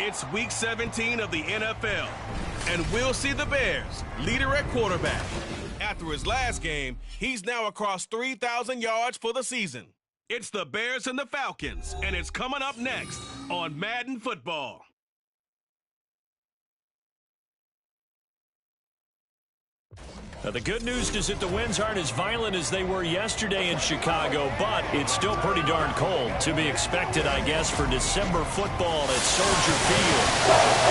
It's Week 17 of the NFL, and we'll see the Bears, leader at quarterback. After his last game, he's now across 3,000 yards for the season. It's the Bears and the Falcons, and it's coming up next on Madden Football. The good news is that the winds aren't as violent as they were yesterday in Chicago, but it's still pretty darn cold. To be expected, I guess, for December football at Soldier Field.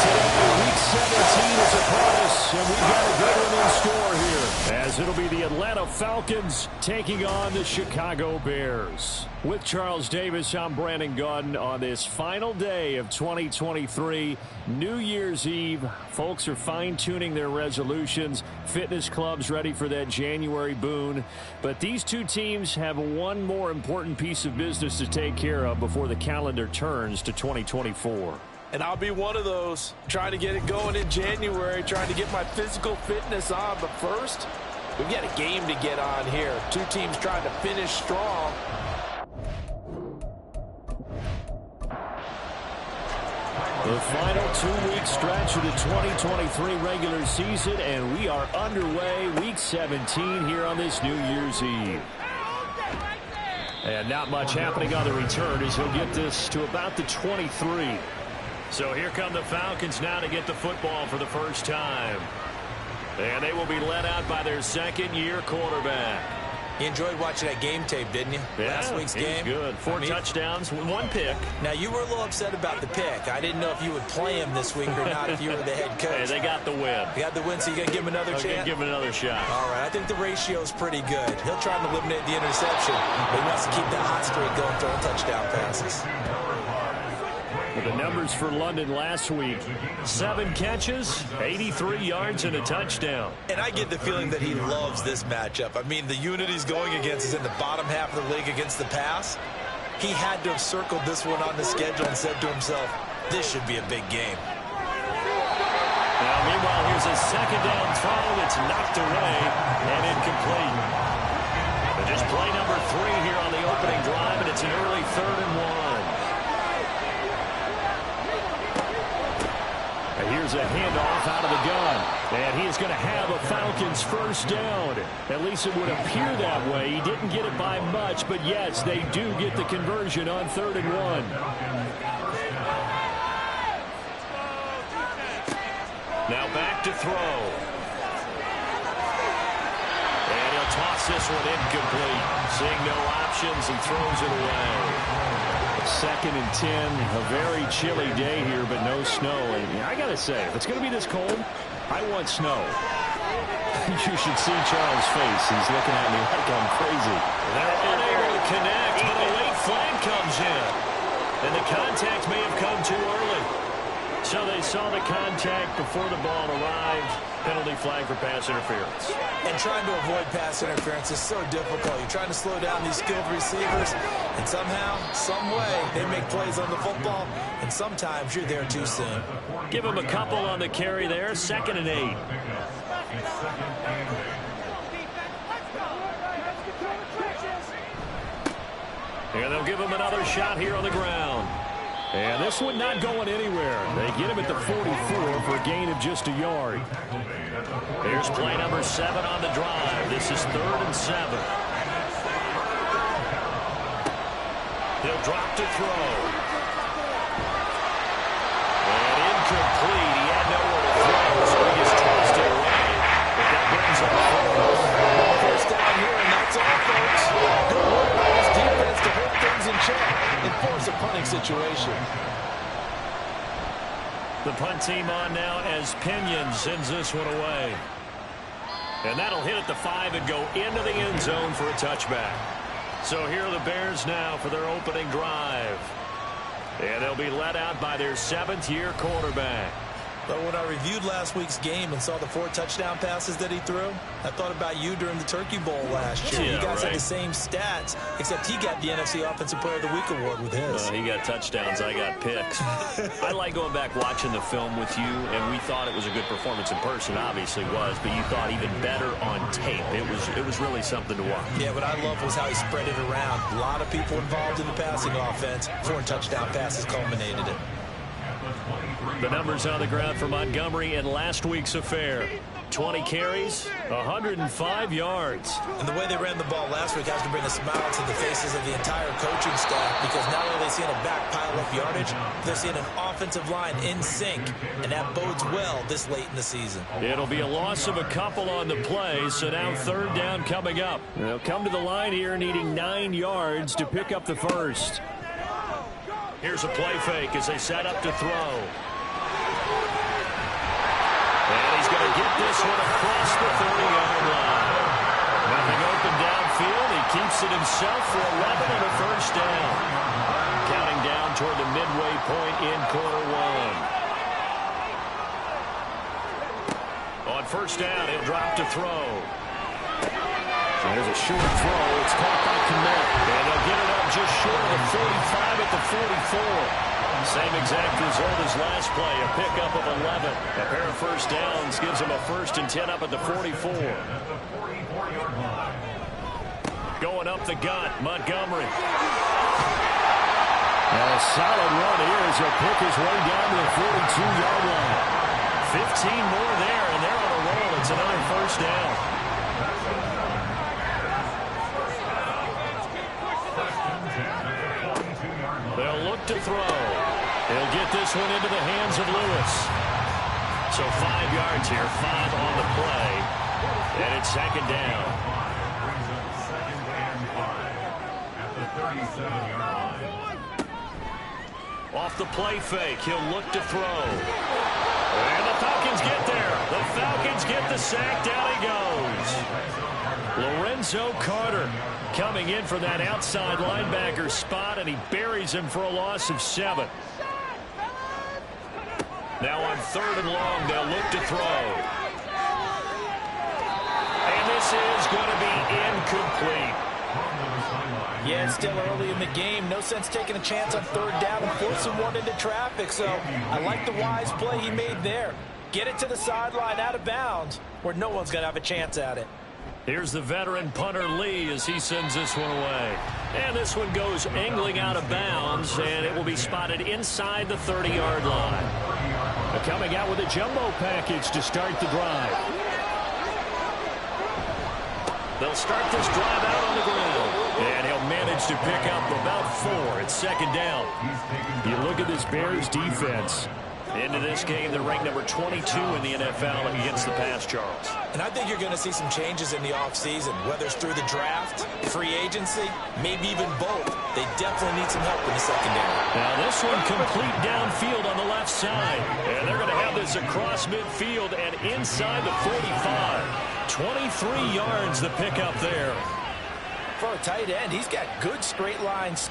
Today, Week 17 is upon us, and we've got a good one in store here, as it'll be the Atlanta Falcons taking on the Chicago Bears. With Charles Davis, I'm Brandon Gaudin on this final day of 2023, New Year's Eve. Folks are fine-tuning their resolutions. Fitness clubs ready for that January boon. But these two teams have one more important piece of business to take care of before the calendar turns to 2024. And I'll be one of those, trying to get it going in January, trying to get my physical fitness on. But first, we've got a game to get on here. Two teams trying to finish strong. The final 2-week stretch of the 2023 regular season, and we are underway Week 17 here on this New Year's Eve. And not much happening on the return as he'll get this to about the 23. So here come the Falcons now to get the football for the first time. And they will be led out by their second-year quarterback. You enjoyed watching that game tape, didn't you? Yeah, Last week's game. Good. Four touchdowns, one pick. Now, you were a little upset about the pick. I didn't know if you would play him this week or not if you were the head coach. Hey, they got the win. You got the win, so you're going to give him another chance? Give him another shot. All right, I think the ratio is pretty good. He'll try to eliminate the interception, but he wants to keep that hot streak going, throwing touchdown passes. The numbers for London last week, 7 catches, 83 yards, and a touchdown. And I get the feeling that he loves this matchup. I mean, the unit he's going against is in the bottom half of the league against the pass. He had to have circled this one on the schedule and said to himself, this should be a big game. Now, meanwhile, here's a second down throw that's knocked away and incomplete. But just play number 3 here on the opening drive, and it's an early 3rd and 1. Here's a handoff out of the gun. And he is going to have a Falcons first down. At least it would appear that way. He didn't get it by much, but yes, they do get the conversion on 3rd and 1. Now back to throw. And he'll toss this one incomplete. Seeing no options, he throws it away. 2nd and 10, a very chilly day here, but no snow. And I got to say, if it's going to be this cold, I want snow. You should see Charles' face. He's looking at me like I'm crazy. They're unable to connect, but a late flag comes in. And the contact may have come too early. So they saw the contact before the ball arrived. Penalty flag for pass interference. And trying to avoid pass interference is so difficult. You're trying to slow down these skilled receivers, and somehow, some way, they make plays on the football, and sometimes you're there too soon. Give him a couple on the carry there, 2nd and 8. And they'll give him another shot here on the ground. And this one not going anywhere. They get him at the 44 for a gain of just a yard. Here's play number 7 on the drive. This is 3rd and 7. He'll drop to throw. And incomplete. He had nowhere to throw, so he just tossed it away. But that brings up 4th down here, and that's all, folks. Good work by his defense to hold things in check and force a punting situation. The punt team on now as Pinion sends this one away. And that'll hit at the 5 and go into the end zone for a touchback. So here are the Bears now for their opening drive. And they'll be led out by their 7th-year quarterback. But when I reviewed last week's game and saw the 4 touchdown passes that he threw, I thought about you during the Turkey Bowl last year. Yeah, you guys right. had the same stats, except he got the NFC Offensive Player of the Week award with his. He got touchdowns, I got picks. I like going back watching the film with you, and we thought it was a good performance in person, obviously was, but you thought even better on tape. It was really something to watch. Yeah, what I loved was how he spread it around. A lot of people involved in the passing offense. 4 touchdown passes culminated it. The numbers on the ground for Montgomery in last week's affair. 20 carries, 105 yards. And the way they ran the ball last week has to bring a smile to the faces of the entire coaching staff, because not only are they seeing a back pile up yardage, they're seeing an offensive line in sync, and that bodes well this late in the season. It'll be a loss of a couple on the play, so now third down coming up. They'll come to the line here needing 9 yards to pick up the first. Here's a play fake as they set up to throw. And he's going to get this one across the 30-yard line. Nothing open downfield. He keeps it himself for 11 and a first down. Counting down toward the midway point in quarter one. On first down, he'll drop to throw. There's a short throw. It's caught by Kmet. And they'll get it up just short of the 45 at the 44. Same exact result as last play, a pickup of 11. A pair of first downs gives them a 1st and 10 up at the 44. Going up the gut, Montgomery. And a solid run here as he'll pick his way down to the 42-yard line. 15 more there, and they're on a roll. It's another first down. They'll look to throw. He'll get this one into the hands of Lewis. So 5 yards here, 5 on the play. And it's second down. Off the play fake, he'll look to throw. And the Falcons get there. The Falcons get the sack. Down he goes. Lorenzo Carter coming in for that outside linebacker spot, and he buries him for a loss of 7. Now on 3rd and long, they'll look to throw. And this is going to be incomplete. Yeah, it's still early in the game. No sense taking a chance on 3rd down and forcing one into traffic. So I like the wise play he made there. Get it to the sideline out of bounds where no one's going to have a chance at it. Here's the veteran punter Lee as he sends this one away. And this one goes angling out of bounds, and it will be spotted inside the 30-yard line. Coming out with a jumbo package to start the drive. They'll start this drive out on the ground. And he'll manage to pick up about 4 at second down. You look at this Bears defense. Into this game, they're ranked number 22 in the NFL against the pass, Charles. And I think you're going to see some changes in the offseason, whether it's through the draft, free agency, maybe even both. They definitely need some help in the secondary. Now this one complete downfield on the left side. And they're going to have this across midfield and inside the 45. 23 yards the pickup there. For a tight end, he's got good straight lines.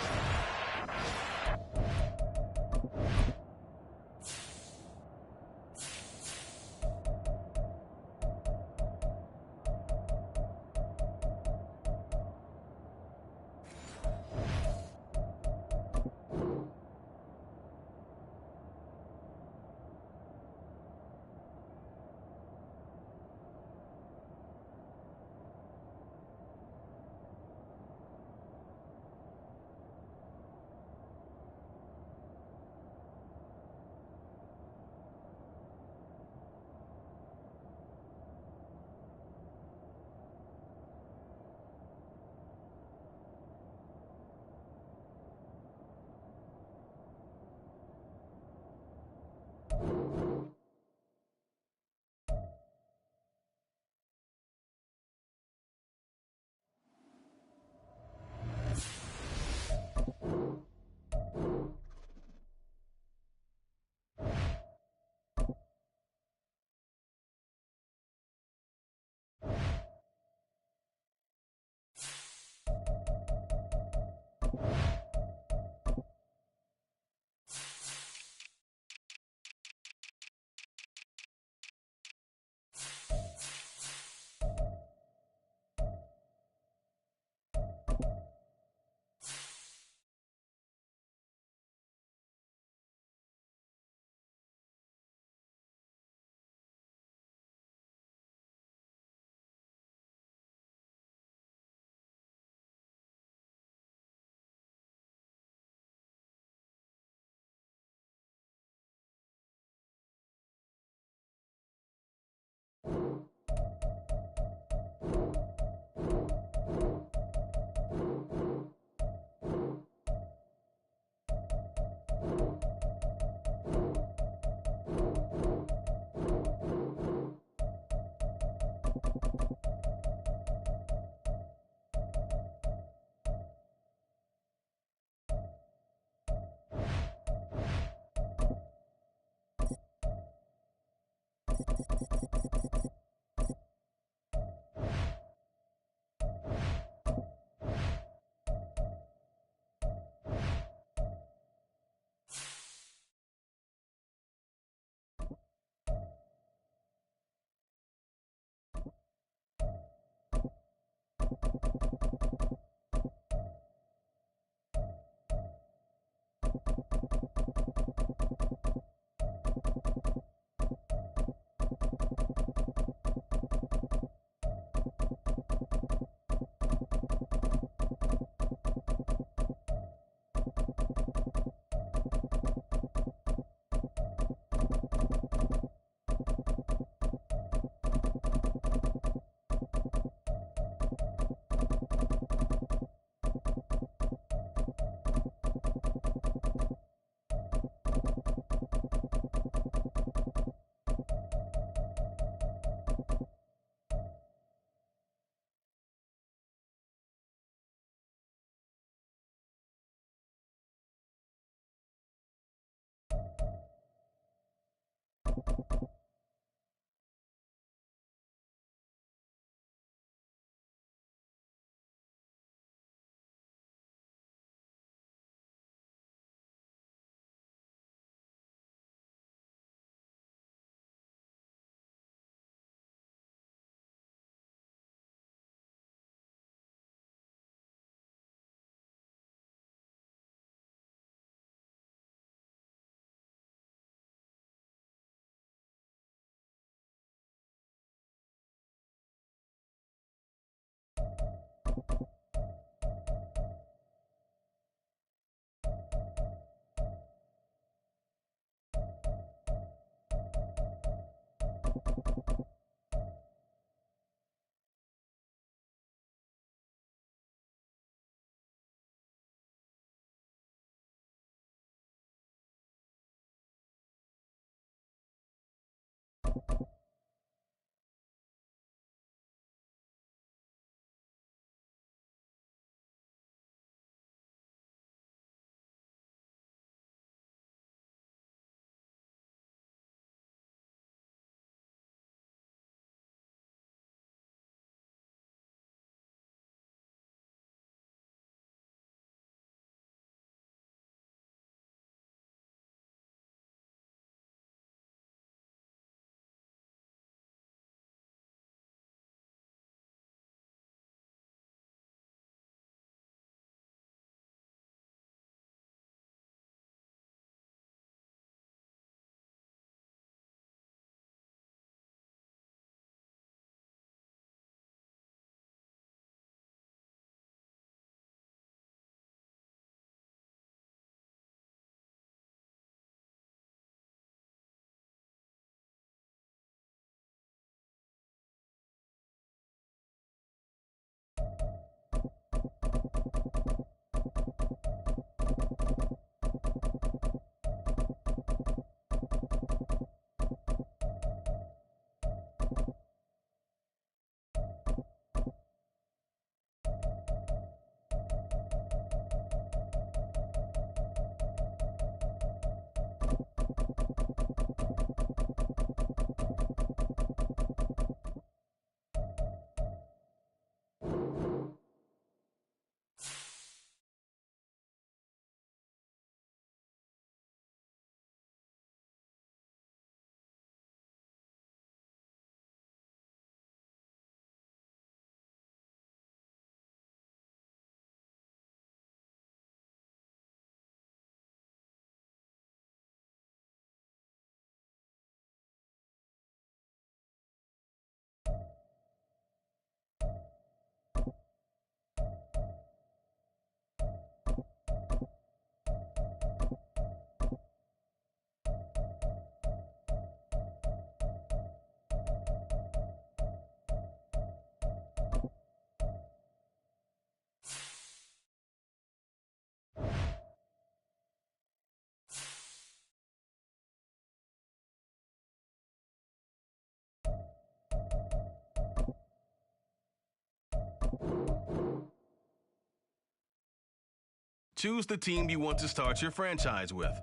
Choose the team you want to start your franchise with.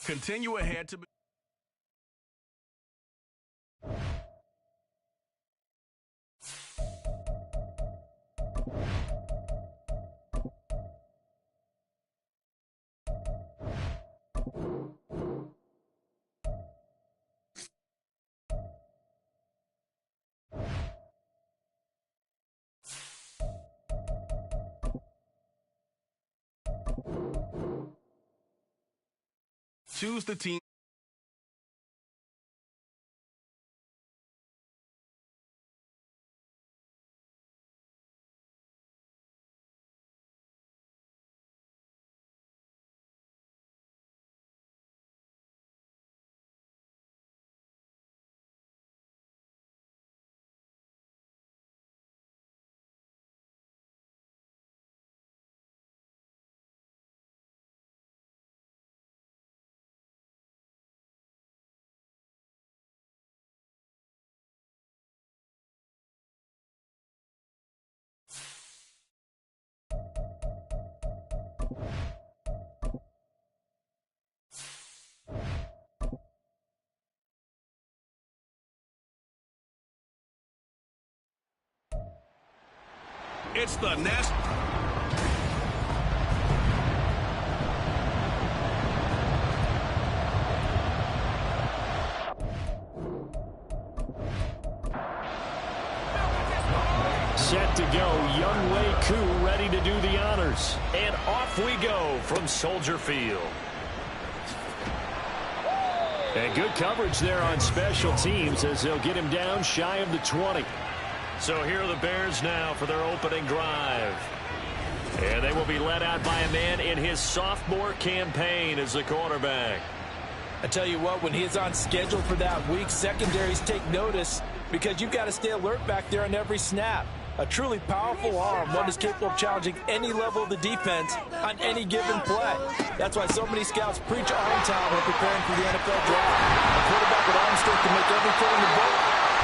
Continue ahead to... Choose the team. It's the National. Set to go, Younghoe Koo ready to do the honors. And off we go from Soldier Field. And good coverage there on special teams as they'll get him down shy of the 20. So here are the Bears now for their opening drive. And they will be led out by a man in his sophomore campaign as the quarterback. I tell you what, when he's on schedule for that week, secondaries take notice because you've got to stay alert back there on every snap. A truly powerful arm, one is capable of challenging any level of the defense on any given play. That's why so many scouts preach arm talent when preparing for the NFL draft. A quarterback with arm strength can make every throw in the book.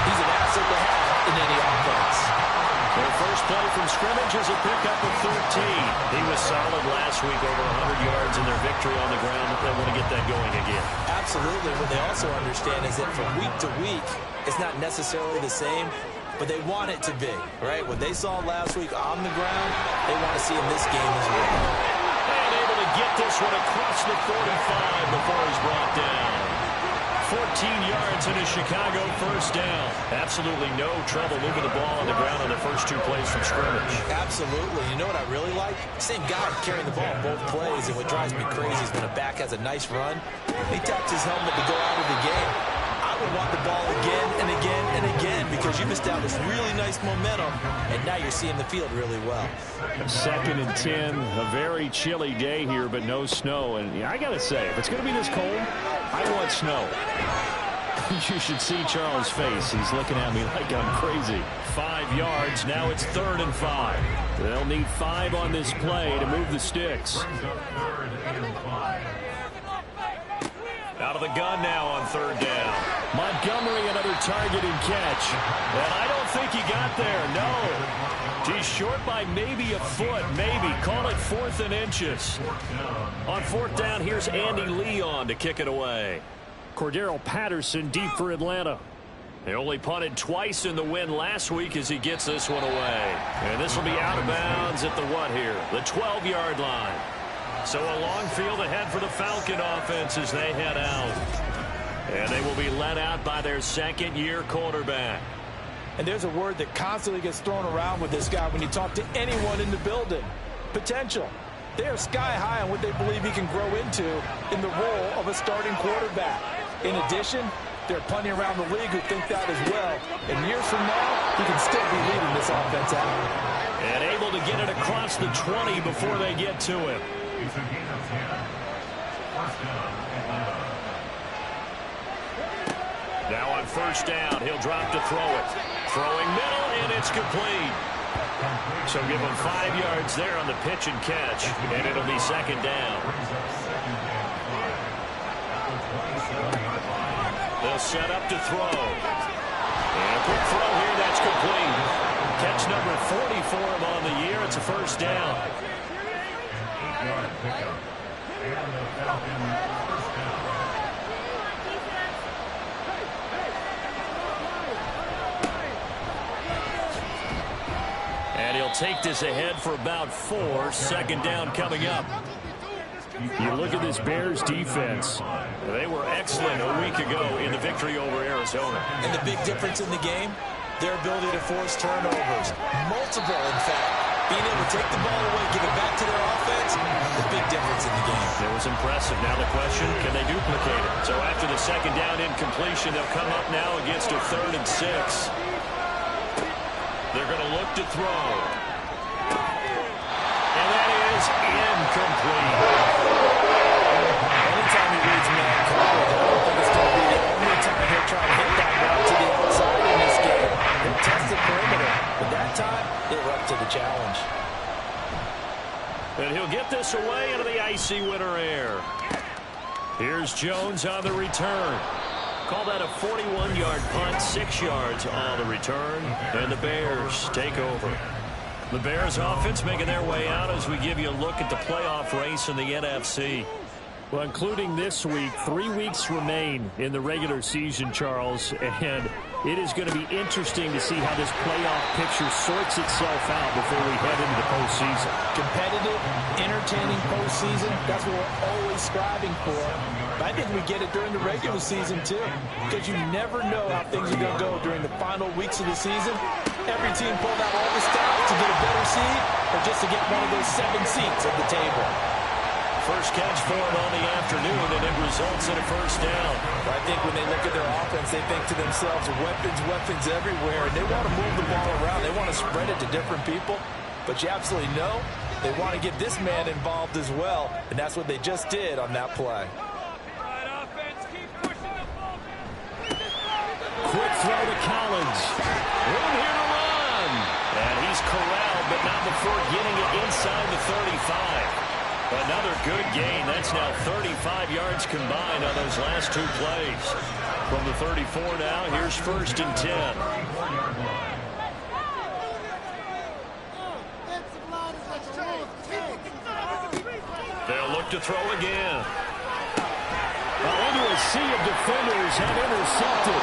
He's an asset to have in any offense. Their first play from scrimmage is a pickup of 13. He was solid last week, over 100 yards in their victory on the ground. They want to get that going again. Absolutely. What they also understand is that from week to week, it's not necessarily the same, but they want it to be, right? What they saw last week on the ground, they want to see in this game as well. And able to get this one across the 45 before he's brought down. 14 yards and a Chicago first down. Absolutely no trouble moving the ball on the ground on the first two plays from scrimmage. Absolutely. You know what I really like? Same guy carrying the ball both plays, and what drives me crazy is when a back has a nice run, he taps his helmet to go out of the game. I would want the ball again and again and again because you've established really nice momentum, and now you're seeing the field really well. 2nd and 10, a very chilly day here, but no snow. And yeah, I got to say, if it's going to be this cold, I want snow. You should see Charles' face. He's looking at me like I'm crazy. 5 yards. Now it's 3rd and 5. They'll need 5 on this play to move the sticks. Out of the gun now on 3rd down. Montgomery, another target and catch. And I don't think he got there. No. He's short by maybe a foot. Maybe. Call it 4th and inches. On 4th down, here's Andy Leon to kick it away. Cordero Patterson deep for Atlanta. They only punted twice in the win last week as he gets this one away. And this will be out of bounds at the what here? The 12-yard line. So a long field ahead for the Falcon offense as they head out. And they will be led out by their second-year quarterback. And there's a word that constantly gets thrown around with this guy when you talk to anyone in the building. Potential. They are sky high on what they believe he can grow into in the role of a starting quarterback. In addition, there are plenty around the league who think that as well. And years from now, he can still be leading this offense out. And able to get it across the 20 before they get to him. Now on 1st down, he'll drop to throw it. Throwing middle, and it's complete. So give him 5 yards there on the pitch and catch, and it'll be 2nd down. They'll set up to throw. And a quick throw here, that's complete. Catch number 40 for him on the year. It's a first down. And he'll take this ahead for about 4. Second down coming up. You look at this Bears defense. They were excellent a week ago in the victory over Arizona. And the big difference in the game, their ability to force turnovers. Multiple, in fact. Being able to take the ball away, give it back to their offense, the big difference in the game. It was impressive. Now the question, can they duplicate it? So after the second down incompletion, they'll come up now against a 3rd and 6. They're going to look to throw. And that is incomplete. Anytime he reads man coverage, I don't think it's going to be the only time he'll try to hit that route to the outside in this game. He'll test the perimeter, but that time, he'll up to the challenge. And he'll get this away into the icy winter air. Here's Jones on the return. Call that a 41-yard punt, 6 yards on the return, and the Bears take over. The Bears offense making their way out as we give you a look at the playoff race in the NFC. Well, including this week, 3 weeks remain in the regular season, Charles, and it is going to be interesting to see how this playoff picture sorts itself out before we head into the postseason. Competitive, entertaining postseason, that's what we're always striving for. But I think we get it during the regular season, too, because you never know how things are going to go during the final weeks of the season. Every team pulled out all the stops to get a better seed or just to get one of those 7 seats at the table. First catch for it on the afternoon, and it results in a first down. I think when they look at their offense, they think to themselves, weapons everywhere, and they want to move the ball around. They want to spread it to different people, but you absolutely know they want to get this man involved as well, and that's what they just did on that play. Quick throw to Collins. Room here to run. And he's corralled, but not before getting it inside the 35. Another good gain. That's now 35 yards combined on those last 2 plays. From the 34 now, here's 1st and 10. They'll look to throw again. Into a sea of defenders have intercepted.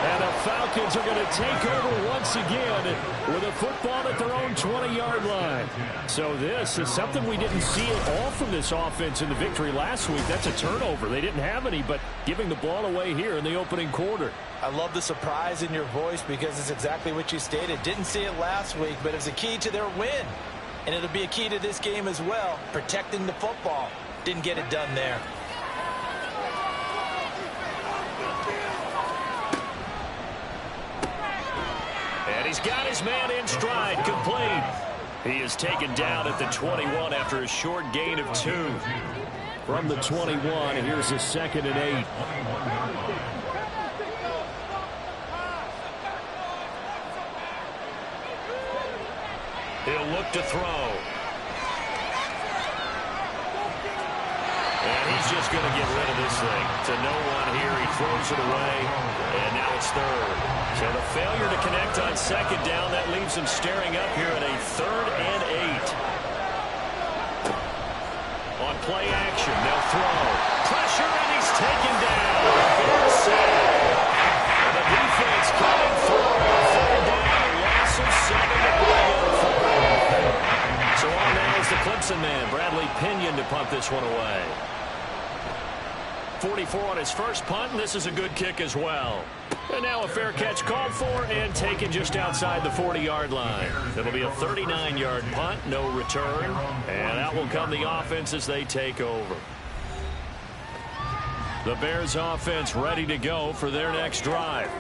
And the Falcons are going to take over once again with a football at their own 20-yard line. So this is something we didn't see at all from this offense in the victory last week. That's a turnover. They didn't have any, but giving the ball away here in the opening quarter. I love the surprise in your voice because it's exactly what you stated. Didn't see it last week, but it's a key to their win. And it'll be a key to this game as well, protecting the football. Didn't get it done there. And he's got his man in stride, complete. He is taken down at the 21 after a short gain of 2. From the 21, here's a 2nd and 8. He'll look to throw. And he's just going to get rid of this thing. To no one here, he throws it away, and now it's 3rd. So the failure to connect on 2nd down, that leaves him staring up here at a 3rd and 8. On play action, they'll throw. Pressure, and he's taken down. Fair save. And the defense coming through. 3rd down, loss of 7 to bring up 4. So on now is the Clemson man, Bradley Pinion, to punt this one away. 44 on his first punt, and this is a good kick as well. And now a fair catch called for and taken just outside the 40-yard line. It'll be a 39-yard punt, no return, and out will come the offense as they take over. The Bears offense ready to go for their next drive.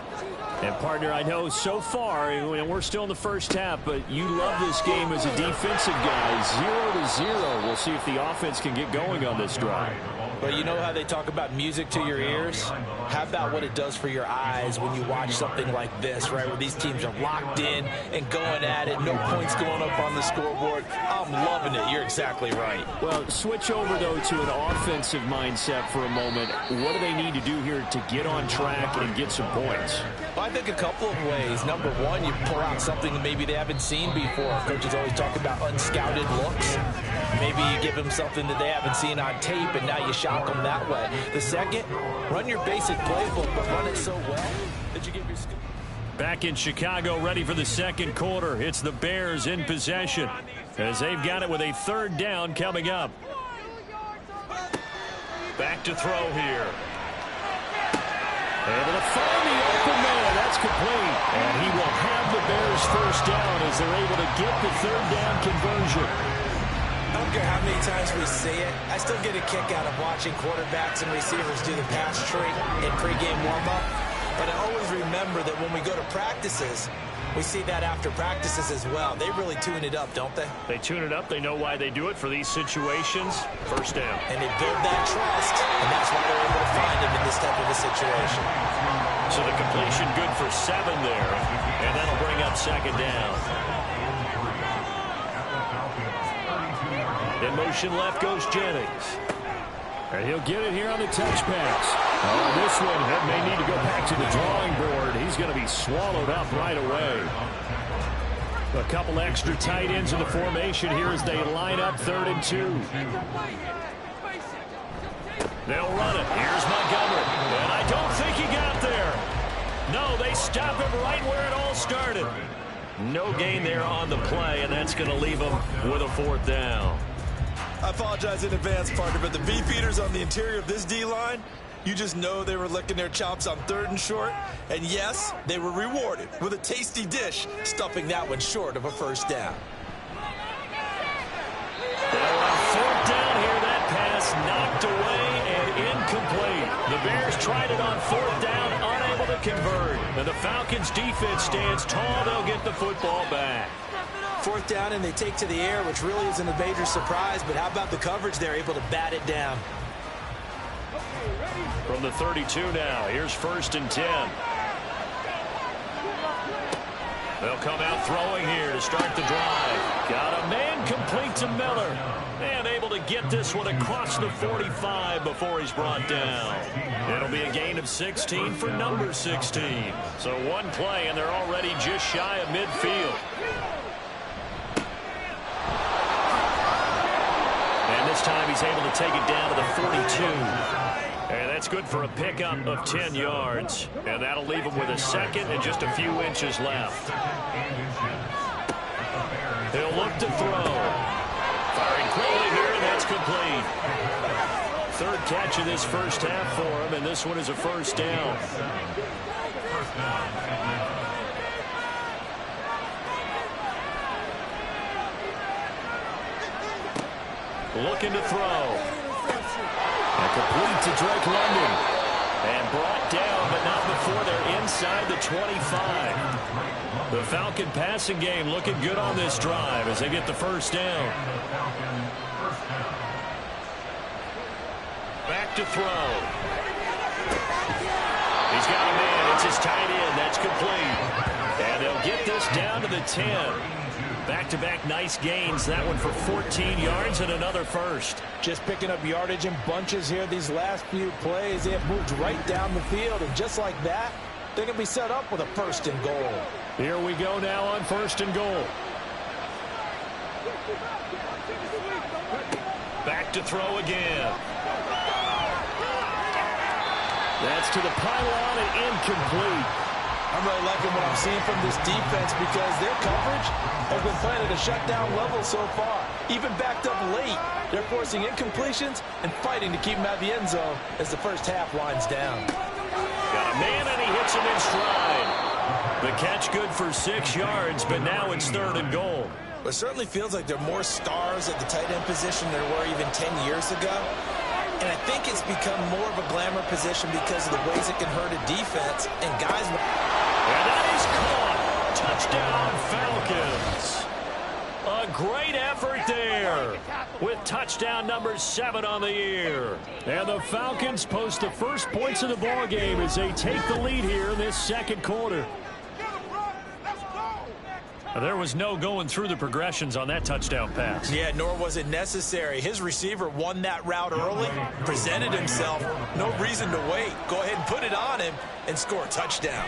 And, partner, I know so far, and we're still in the first half, but you love this game as a defensive guy. 0-0. We'll see if the offense can get going on this drive. Well, you know how they talk about music to your ears? How about what it does for your eyes when you watch something like this, right, where these teams are locked in and going at it, no points going up on the scoreboard. I'm loving it. You're exactly right. Well, switch over, though, to an offensive mindset for a moment. What do they need to do here to get on track and get some points? Well, I think a couple of ways. Number one, you pull out something that maybe they haven't seen before. Coaches always talk about unscouted looks. Maybe you give them something that they haven't seen on tape, and now you shock them that way. The second, run your basic playbook, but run it so well that you give your skill. Back in Chicago, ready for the second quarter. It's the Bears in possession as they've got it with a third down coming up. Back to throw here. Able to find the open man. That's complete. And he will have the Bears first down as they're able to get the third down conversion. I don't care how many times we see it. I still get a kick out of watching quarterbacks and receivers do the pass tree in pregame warm-up. But I always remember that when we go to practices, we see that after practices as well. They really tune it up, don't they? They tune it up. They know why they do it for these situations. First down. And they build that trust, and that's why they're able to find him in this type of a situation. So the completion good for 7 there, and that'll bring up second down. In motion left goes Jennings. And he'll get it here on the touch pass. Oh, this one may need to go back to the drawing board. He's going to be swallowed up right away. A couple extra tight ends in the formation here as they line up 3rd and 2. They'll run it. Here's Montgomery. And I don't think he got there. No, they stop him right where it all started. No gain there on the play, and that's going to leave him with a 4th down. I apologize in advance, partner, but the beefeaters on the interior of this D-line, you just know they were licking their chops on 3rd and short. And yes, they were rewarded with a tasty dish, stuffing that one short of a first down. Well, on 4th down here, that pass knocked away and incomplete. The Bears tried it on 4th down, unable to convert. And the Falcons' defense stands tall. They'll get the football back. 4th down, and they take to the air, which really isn't a major surprise. But how about the coverage? They're able to bat it down. From the 32 now, here's 1st and 10. They'll come out throwing here to start the drive. Got a man complete to Miller. And able to get this one across the 45 before he's brought down. It'll be a gain of 16 for number 16. So one play, and they're already just shy of midfield. And this time he's able to take it down to the 42. And that's good for a pickup of 10 yards. And that'll leave him with a 2nd and just a few inches left. He'll look to throw. Firing quickly here, and that's complete. 3rd catch of this first half for him, and this one is a first down. Looking to throw. And complete to Drake London. And brought down, but not before they're inside the 25. The Falcon passing game looking good on this drive as they get the first down. Back to throw. He's got a man. It's his tight end. That's complete. And they'll get this down to the 10. Back-to-back nice gains. That one for 14 yards and another first. Just picking up yardage in bunches here these last few plays. They have moved right down the field, and just like that, they're going to be set up with a 1st and goal. Here we go now on 1st and goal. Back to throw again. That's to the pylon and incomplete. I'm really liking what I'm seeing from this defense because their coverage has been playing at a shutdown level so far. Even backed up late, they're forcing incompletions and fighting to keep them out of the end zone as the first half winds down. Got a man, and he hits him in stride. The catch good for 6 yards, but now it's 3rd and goal. It certainly feels like there are more stars at the tight end position than there were even 10 years ago. And I think it's become more of a glamour position because of the ways it can hurt a defense. And guys... And that is caught. Touchdown, Falcons. A great effort there with touchdown number 7 on the year. And the Falcons post the first points of the ball game as they take the lead here in this second quarter. There was no going through the progressions on that touchdown pass. Yeah, nor was it necessary. His receiver won that route early, presented himself. No reason to wait. Go ahead and put it on him and score a touchdown.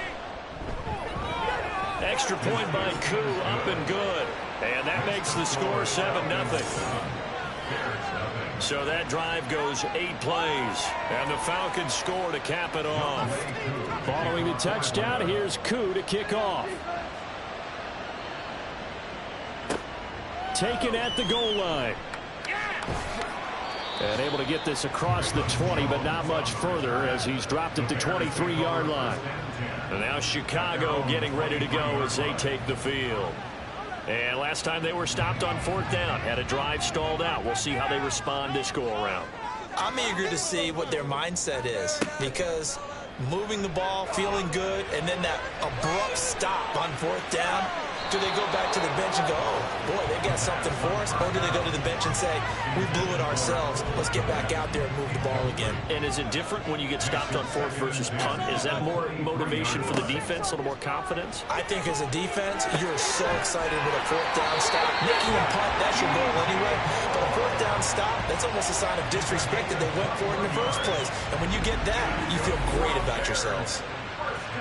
Extra point by Koo, up and good. And that makes the score 7-0. So that drive goes 8 plays. And the Falcons score to cap it off. Following the touchdown, here's Koo to kick off. Taken at the goal line. And able to get this across the 20, but not much further as he's dropped at the 23-yard line. And now Chicago getting ready to go as they take the field. And last time they were stopped on 4th down, had a drive stalled out. We'll see how they respond this go-around. I'm eager to see what their mindset is, because moving the ball, feeling good, and then that abrupt stop on 4th down, do they go back to the bench and go, oh, boy, they got something for us? Or do they go to the bench and say, we blew it ourselves, let's get back out there and move the ball again? And is it different when you get stopped on 4th versus punt? Is that more motivation for the defense, a little more confidence? I think as a defense, you're so excited with a 4th down stop. Nicking and punt, that's your goal anyway. But a 4th down stop, that's almost a sign of disrespect that they went for it in the first place. And when you get that, you feel great about yourselves.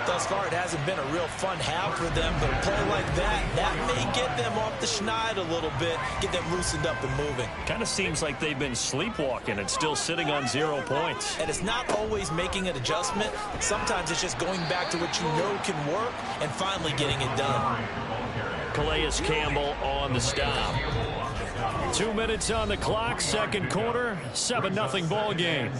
Thus far, it hasn't been a real fun half for them, but a play like that may get them off the schneid a little bit, get them loosened up and moving. Kind of seems like they've been sleepwalking and still sitting on 0 points. And it's not always making an adjustment. Sometimes it's just going back to what you know can work and finally getting it done. Calais Campbell on the stop. 2 minutes on the clock, second quarter, 7-0 ball game.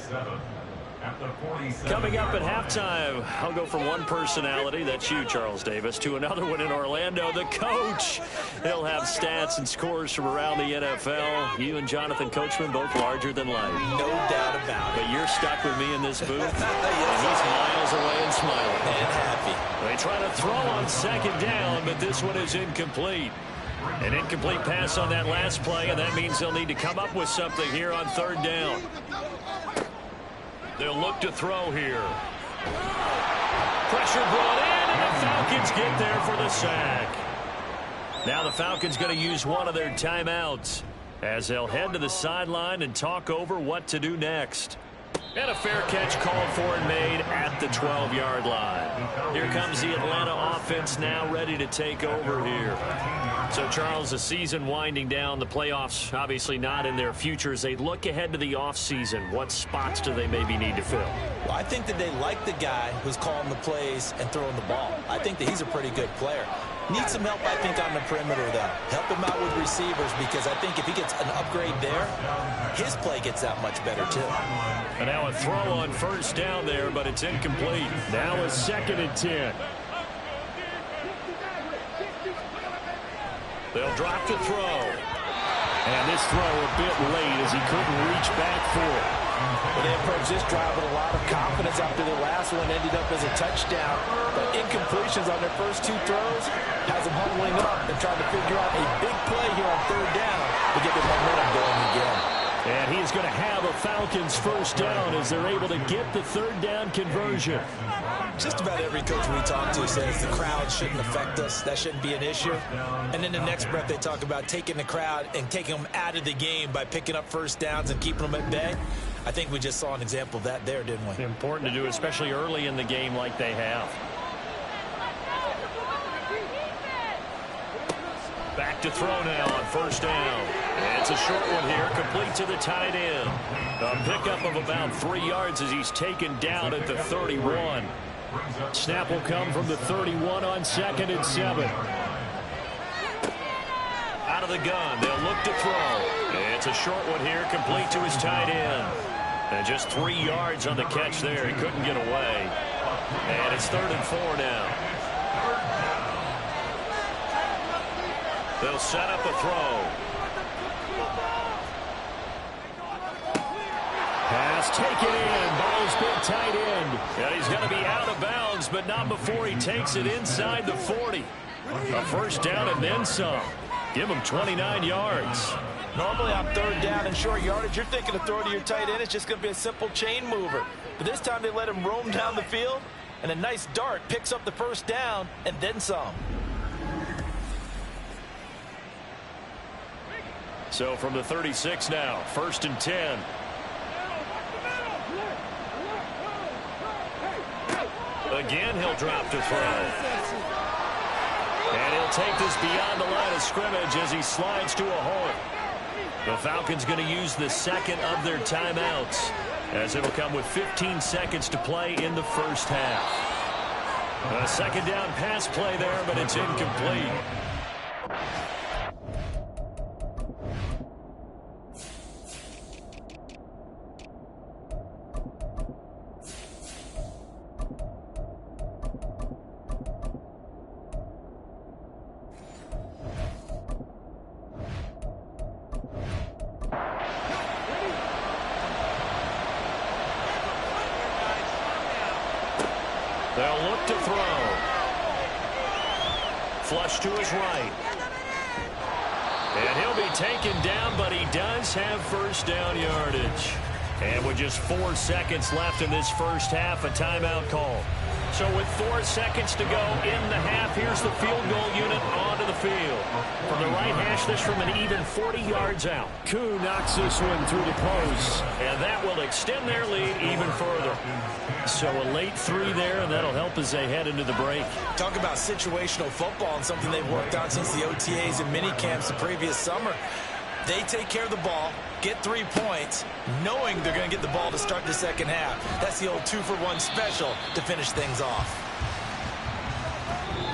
Coming up at halftime, I'll go from one personality, that's you, Charles Davis, to another one in Orlando, the coach. He'll have stats and scores from around the NFL. You and Jonathan Coachman, both larger than life. No doubt about it. But you're stuck with me in this booth, and he's miles away and smiling. And happy. They try to throw on 2nd down, but this one is incomplete. An incomplete pass on that last play, and that means they'll need to come up with something here on 3rd down. They'll look to throw here. Pressure brought in, and the Falcons get there for the sack. Now the Falcons going to use one of their timeouts as they'll head to the sideline and talk over what to do next. And a fair catch called for and made at the 12-yard line. Here comes the Atlanta offense now ready to take over here. So, Charles, the season winding down, the playoffs obviously not in their future. As they look ahead to the offseason, what spots do they maybe need to fill? Well, I think that they like the guy who's calling the plays and throwing the ball. I think that he's a pretty good player. Needs some help, I think, on the perimeter, though. Help him out with receivers, because I think if he gets an upgrade there, his play gets that much better, too. And now a throw on 1st down there, but it's incomplete. Now a 2nd and 10. They'll drop the throw. And this throw a bit late as he couldn't reach back for it. Well, they approached this drive with a lot of confidence after the last one ended up as a touchdown. But incompletions on their first 2 throws has them huddling up and trying to figure out a big play here on 3rd down to get their momentum going again. And he's going to have a Falcons 1st down as they're able to get the 3rd down conversion. Just about every coach we talk to says the crowd shouldn't affect us. That shouldn't be an issue. And in the next breath, they talk about taking the crowd and taking them out of the game by picking up 1st downs and keeping them at bay. I think we just saw an example of that there, didn't we? Important to do, especially early in the game like they have. Back to throw now on 1st down. And it's a short one here, complete to the tight end. A pickup of about 3 yards as he's taken down at the 31. Snap will come from the 31 on 2nd and 7. Out of the gun, they'll look to throw. It's a short one here, complete to his tight end. And just 3 yards on the catch there. He couldn't get away. And it's 3rd and 4 now. They'll set up a throw. Pass taken in. Ball's been tight end. And he's going to be out of bounds, but not before he takes it inside the 40. A 1st down and then some. Give him 29 yards. Normally on third down and short yardage, you're thinking of throwing to your tight end. It's just going to be a simple chain mover. But this time they let him roam down the field, and a nice dart picks up the first down and then some. So from the 36 now, 1st and 10. Again, he'll drop to throw. And he'll take this beyond the line of scrimmage as he slides to a hole. The Falcons going to use the second of their timeouts, as it'll come with 15 seconds to play in the first half. A second down pass play there, but it's incomplete. They'll look to throw. Flush to his right. And he'll be taken down, but he does have first down yardage. And with just 4 seconds left in this first half, a timeout call. So with 4 seconds to go in the half, here's the field goal unit onto the field. From the right hash, this from an even 40 yards out. Koo knocks this one through the post. And that will extend their lead even further. So a late 3 there, and that'll help as they head into the break. Talk about situational football and something they've worked on since the OTAs and mini camps the previous summer. They take care of the ball, get 3 points, knowing they're going to get the ball to start the second half. That's the old 2-for-1 special to finish things off.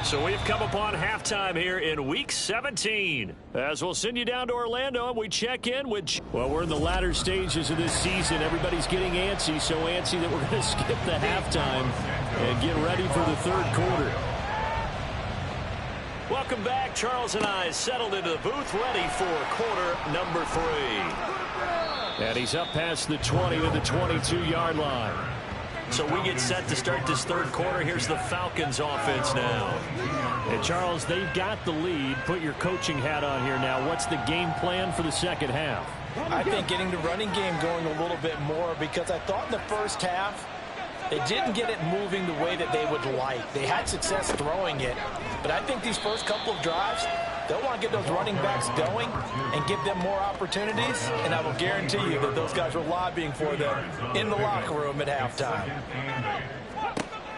So we've come upon halftime here in Week 17. As we'll send you down to Orlando, and we check in with... Well, we're in the latter stages of this season. Everybody's getting antsy, so antsy that we're going to skip the halftime and get ready for the third quarter. Welcome back. Charles and I settled into the booth, ready for quarter number 3. And he's up past the 20 to the 22-yard line. So we get set to start this third quarter. Here's the Falcons offense now. And Charles, they've got the lead. Put your coaching hat on here now. What's the game plan for the second half? I think getting the running game going a little bit more, because I thought in the first half they didn't get it moving the way that they would like. They had success throwing it, but I think these first couple of drives, they'll want to get those running backs going and give them more opportunities, and I will guarantee you that those guys were lobbying for them in the locker room at halftime.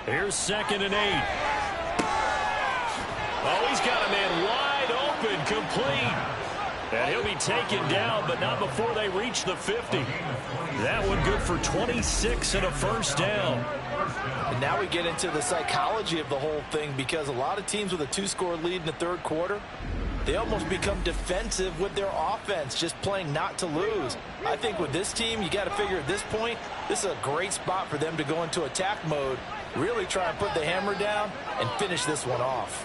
Here's 2nd and 8. Oh, he's got a man wide open, complete. And he'll be taken down, but not before they reach the 50. That one good for 26 and a first down. And now we get into the psychology of the whole thing, because a lot of teams with a 2-score lead in the third quarter, they almost become defensive with their offense, just playing not to lose. I think with this team, you got to figure at this point, this is a great spot for them to go into attack mode, really try and put the hammer down and finish this one off.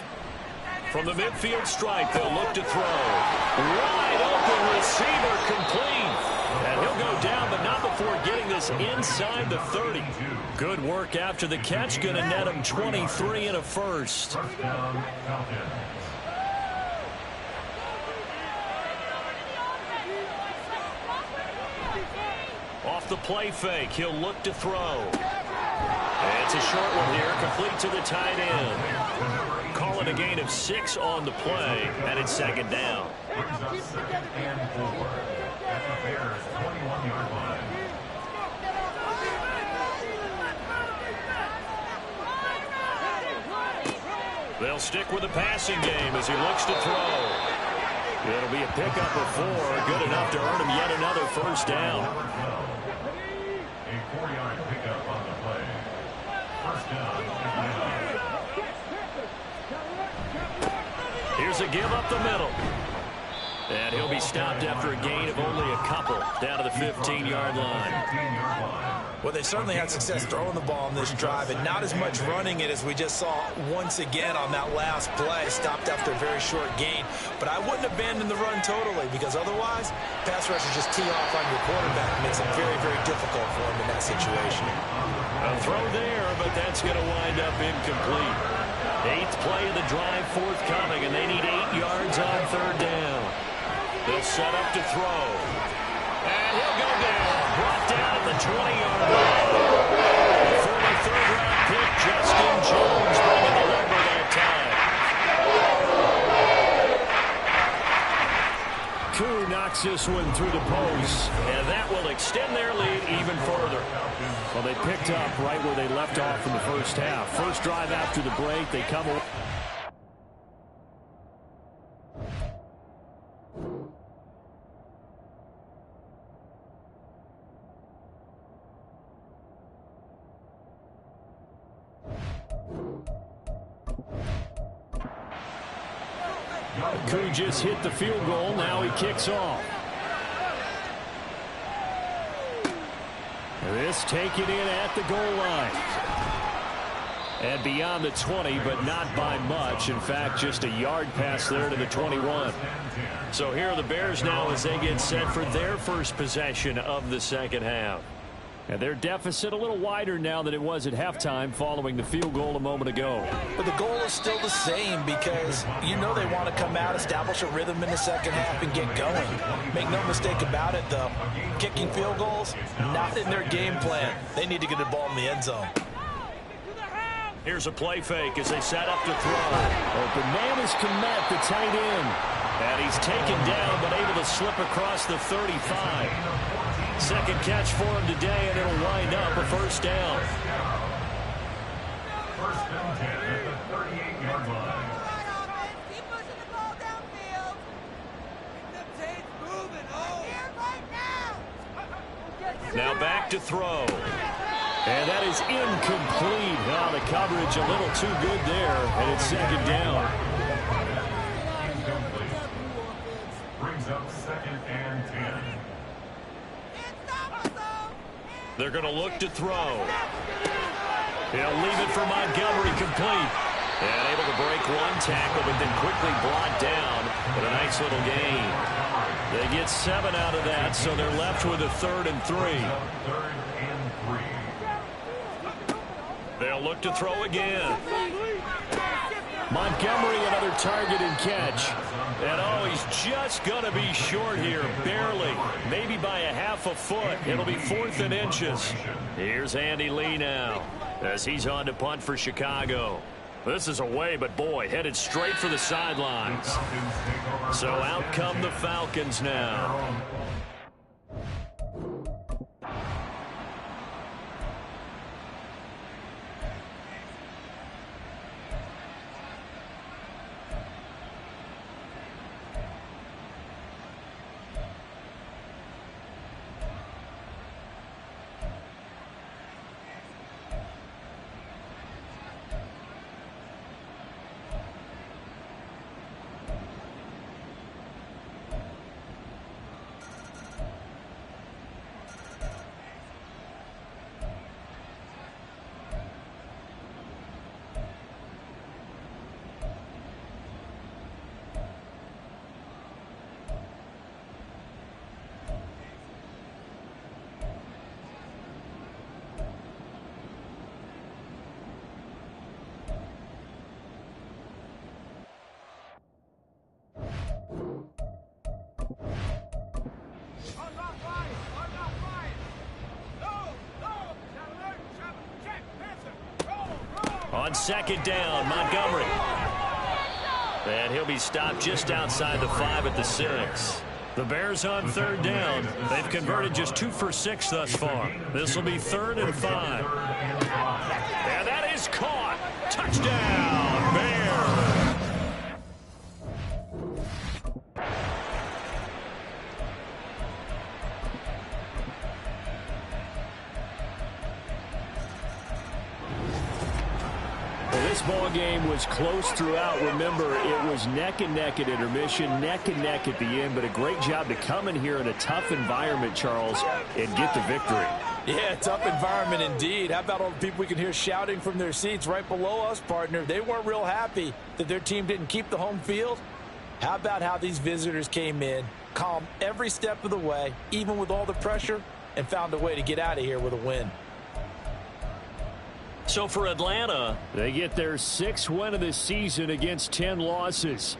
From the midfield stripe, they'll look to throw. Wide open receiver, complete. And he'll go down, but not before getting this inside the 30. Good work after the catch. Going to net him 23 and a first. Off the play fake, he'll look to throw. And it's a short one here, complete to the tight end. Call it a gain of 6 on the play, and it's 2nd down. They'll stick with the passing game as he looks to throw. It'll be a pickup of 4, good enough to earn him yet another first down. A 4-yard pickup on the play. First down. Here's a give up the middle. And he'll be stopped after a gain of only a couple down to the 15-yard line. Well, they certainly had success throwing the ball on this drive, and not as much running it as we just saw once again on that last play, stopped after a very short gain. But I wouldn't abandon the run totally, because otherwise, pass rushers just tee off on your quarterback. It makes it very, very difficult for him in that situation. A throw there, but that's going to wind up incomplete. Eighth play of the drive forthcoming, and they need 8 yards on third down. They'll set up to throw. And he'll go down. Brought down at the 20-yard line. Former third-round pick Justin Jones bringing the number that time. Koo knocks this one through the post, and that will extend their lead even further. Well, they picked up right where they left off in the first half. First drive after the break, they come away. Koo just hit the field goal. Now he kicks off. This taken in at the goal line. And beyond the 20, but not by much. In fact, just a yard pass there to the 21. So here are the Bears now as they get set for their first possession of the second half. And their deficit a little wider now than it was at halftime following the field goal a moment ago. But the goal is still the same because you know they want to come out, establish a rhythm in the second half, and get going. Make no mistake about it, though. Kicking field goals, not in their game plan. They need to get the ball in the end zone. Here's a play fake as they set up to throw. Open man is Kmet, the tight end. And he's taken down but able to slip across the 35. Second catch for him today, and it'll wind up a first down. First and 10 at the 38-yard line. Keep pushing the ball downfield. Keep them chains moving. Here right now. Now back to throw. And that is incomplete. Now the coverage a little too good there, and it's second down. Brings up second and 10. They're going to look to throw. He'll leave it for Montgomery complete. And able to break one tackle, but then quickly brought down. But a nice little gain. They get 7 out of that, so they're left with a 3rd and 3. Third and 3. They'll look to throw again. Montgomery, another target and catch. And oh, he's just going to be short here, barely. Maybe by a half a foot. It'll be 4th and inches. Here's Andy Lee now as he's on to punt for Chicago. This is away, but boy, headed straight for the sidelines. So out come the Falcons now. On second down, Montgomery. And he'll be stopped just outside the 5 at the 6. The Bears on third down. They've converted just 2 for 6 thus far. This will be 3rd and 5. And that is caught. Touchdown, Bears. This ball game was close throughout. Remember, it was neck and neck at intermission, neck and neck at the end, but a great job to come in here in a tough environment, Charles, and get the victory. Yeah, tough environment indeed. How about all the people we can hear shouting from their seats right below us, partner? They weren't real happy that their team didn't keep the home field. How about how these visitors came in, calm every step of the way, even with all the pressure, and found a way to get out of here with a win. So for Atlanta, they get their 6th win of the season against 10 losses.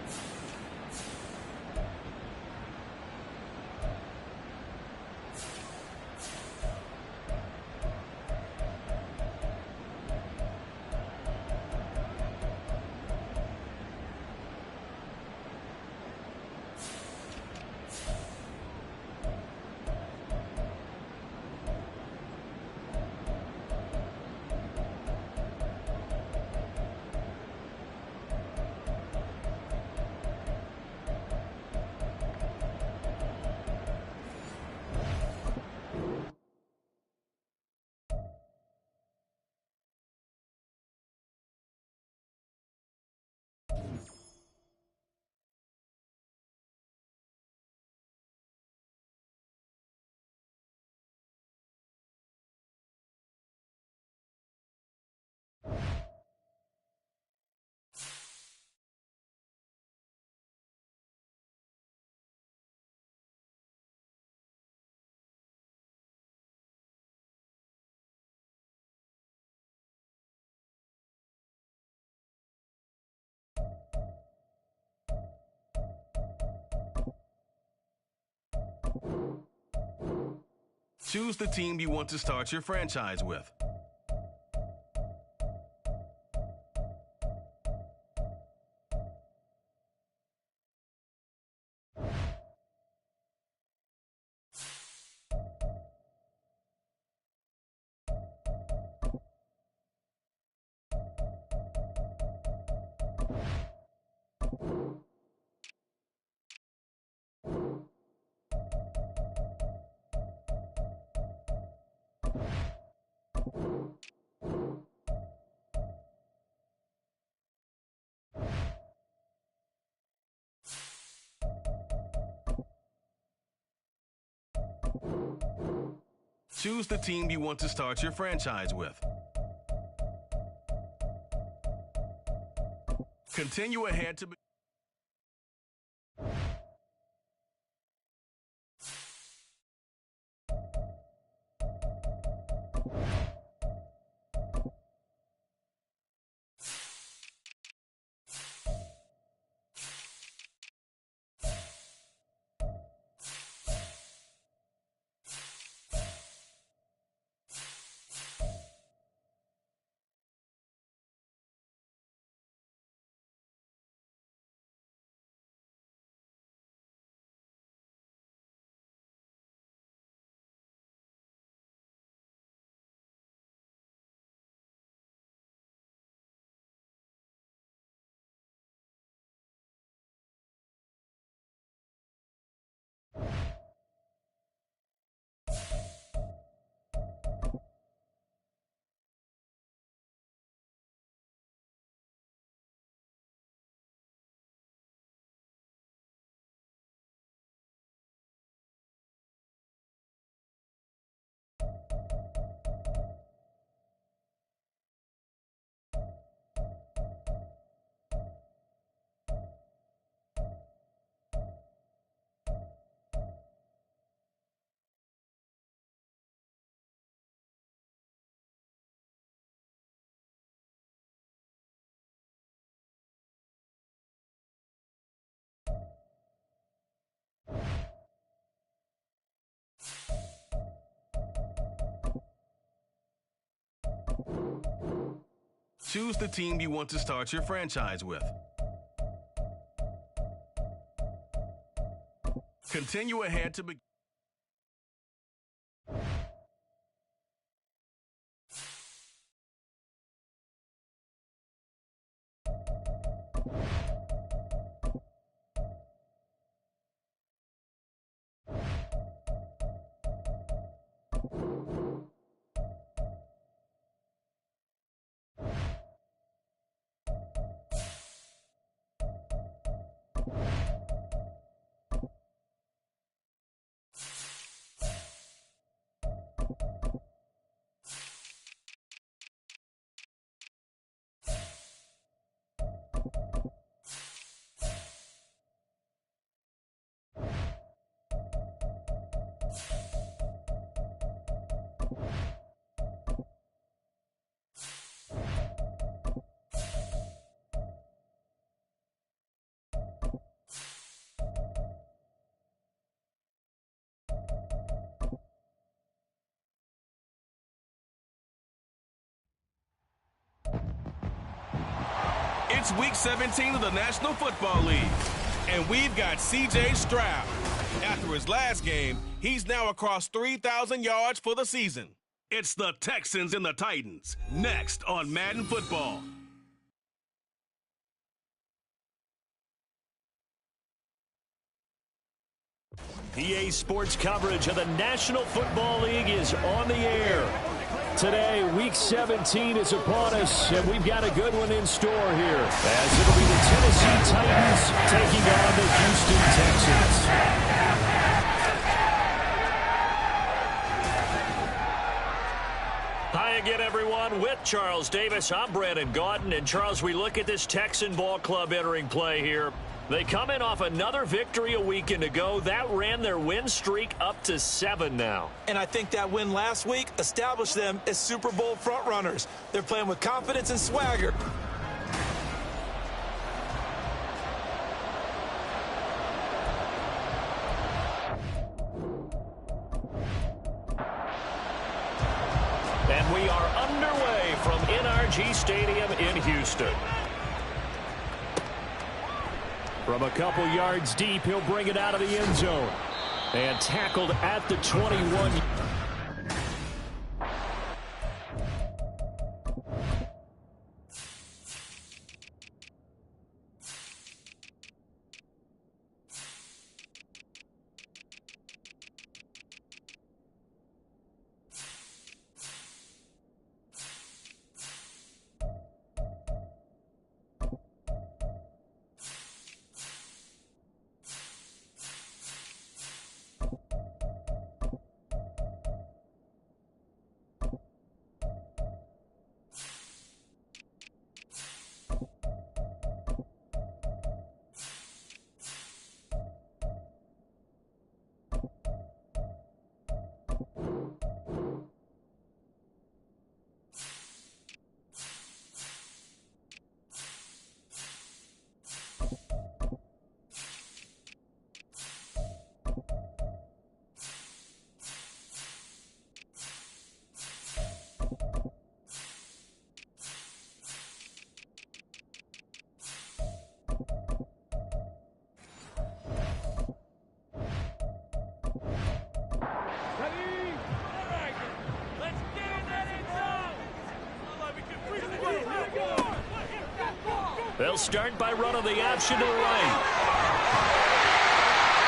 Choose the team you want to start your franchise with. Choose the team you want to start your franchise with. Continue ahead to... Choose the team you want to start your franchise with. Continue ahead to begin. It's Week 17 of the National Football League, and we've got C.J. Stroud. After his last game, he's now across 3,000 yards for the season. It's the Texans and the Titans, next on Madden Football. EA Sports coverage of the National Football League is on the air. Today, Week 17 is upon us, and we've got a good one in store here, as it'll be the Tennessee Titans taking on the Houston Texans. Hi again, everyone. With Charles Davis, I'm Brandon Gaudin. And, Charles, we look at this Texan ball club entering play here. They come in off another victory a weekend ago. That ran their win streak up to 7 now. And I think that win last week established them as Super Bowl frontrunners. They're playing with confidence and swagger. And we are underway from NRG Stadium in Houston. From a couple yards deep, he'll bring it out of the end zone. And tackled at the 21. They'll start by running the option to the right.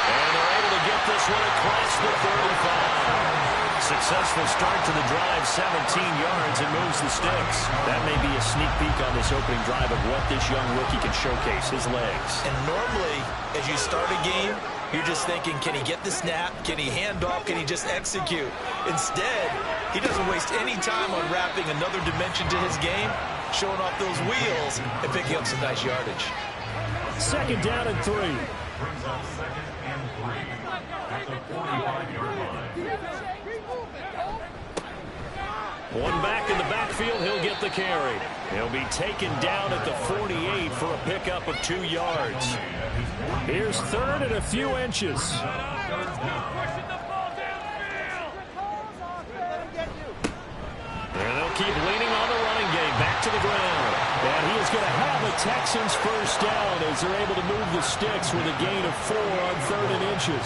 And they're able to get this one across the 35. Successful start to the drive, 17 yards, and moves the sticks. That may be a sneak peek on this opening drive of what this young rookie can showcase, his legs. And normally, as you start a game, you're just thinking, can he get the snap? Can he hand off? Can he just execute? Instead, he doesn't waste any time on wrapping another dimension to his game, showing off those wheels and picking up some nice yardage. Second down and 3. Brings up 2nd and 3 at the 45-yard line. One back in the backfield, he'll get the carry. He'll be taken down at the 48 for a pickup of 2 yards. Here's third and a few inches. And they'll keep leaning on the running game. Back to the ground. And he is going to have the Texans first down as they're able to move the sticks with a gain of 4 on 3rd and inches.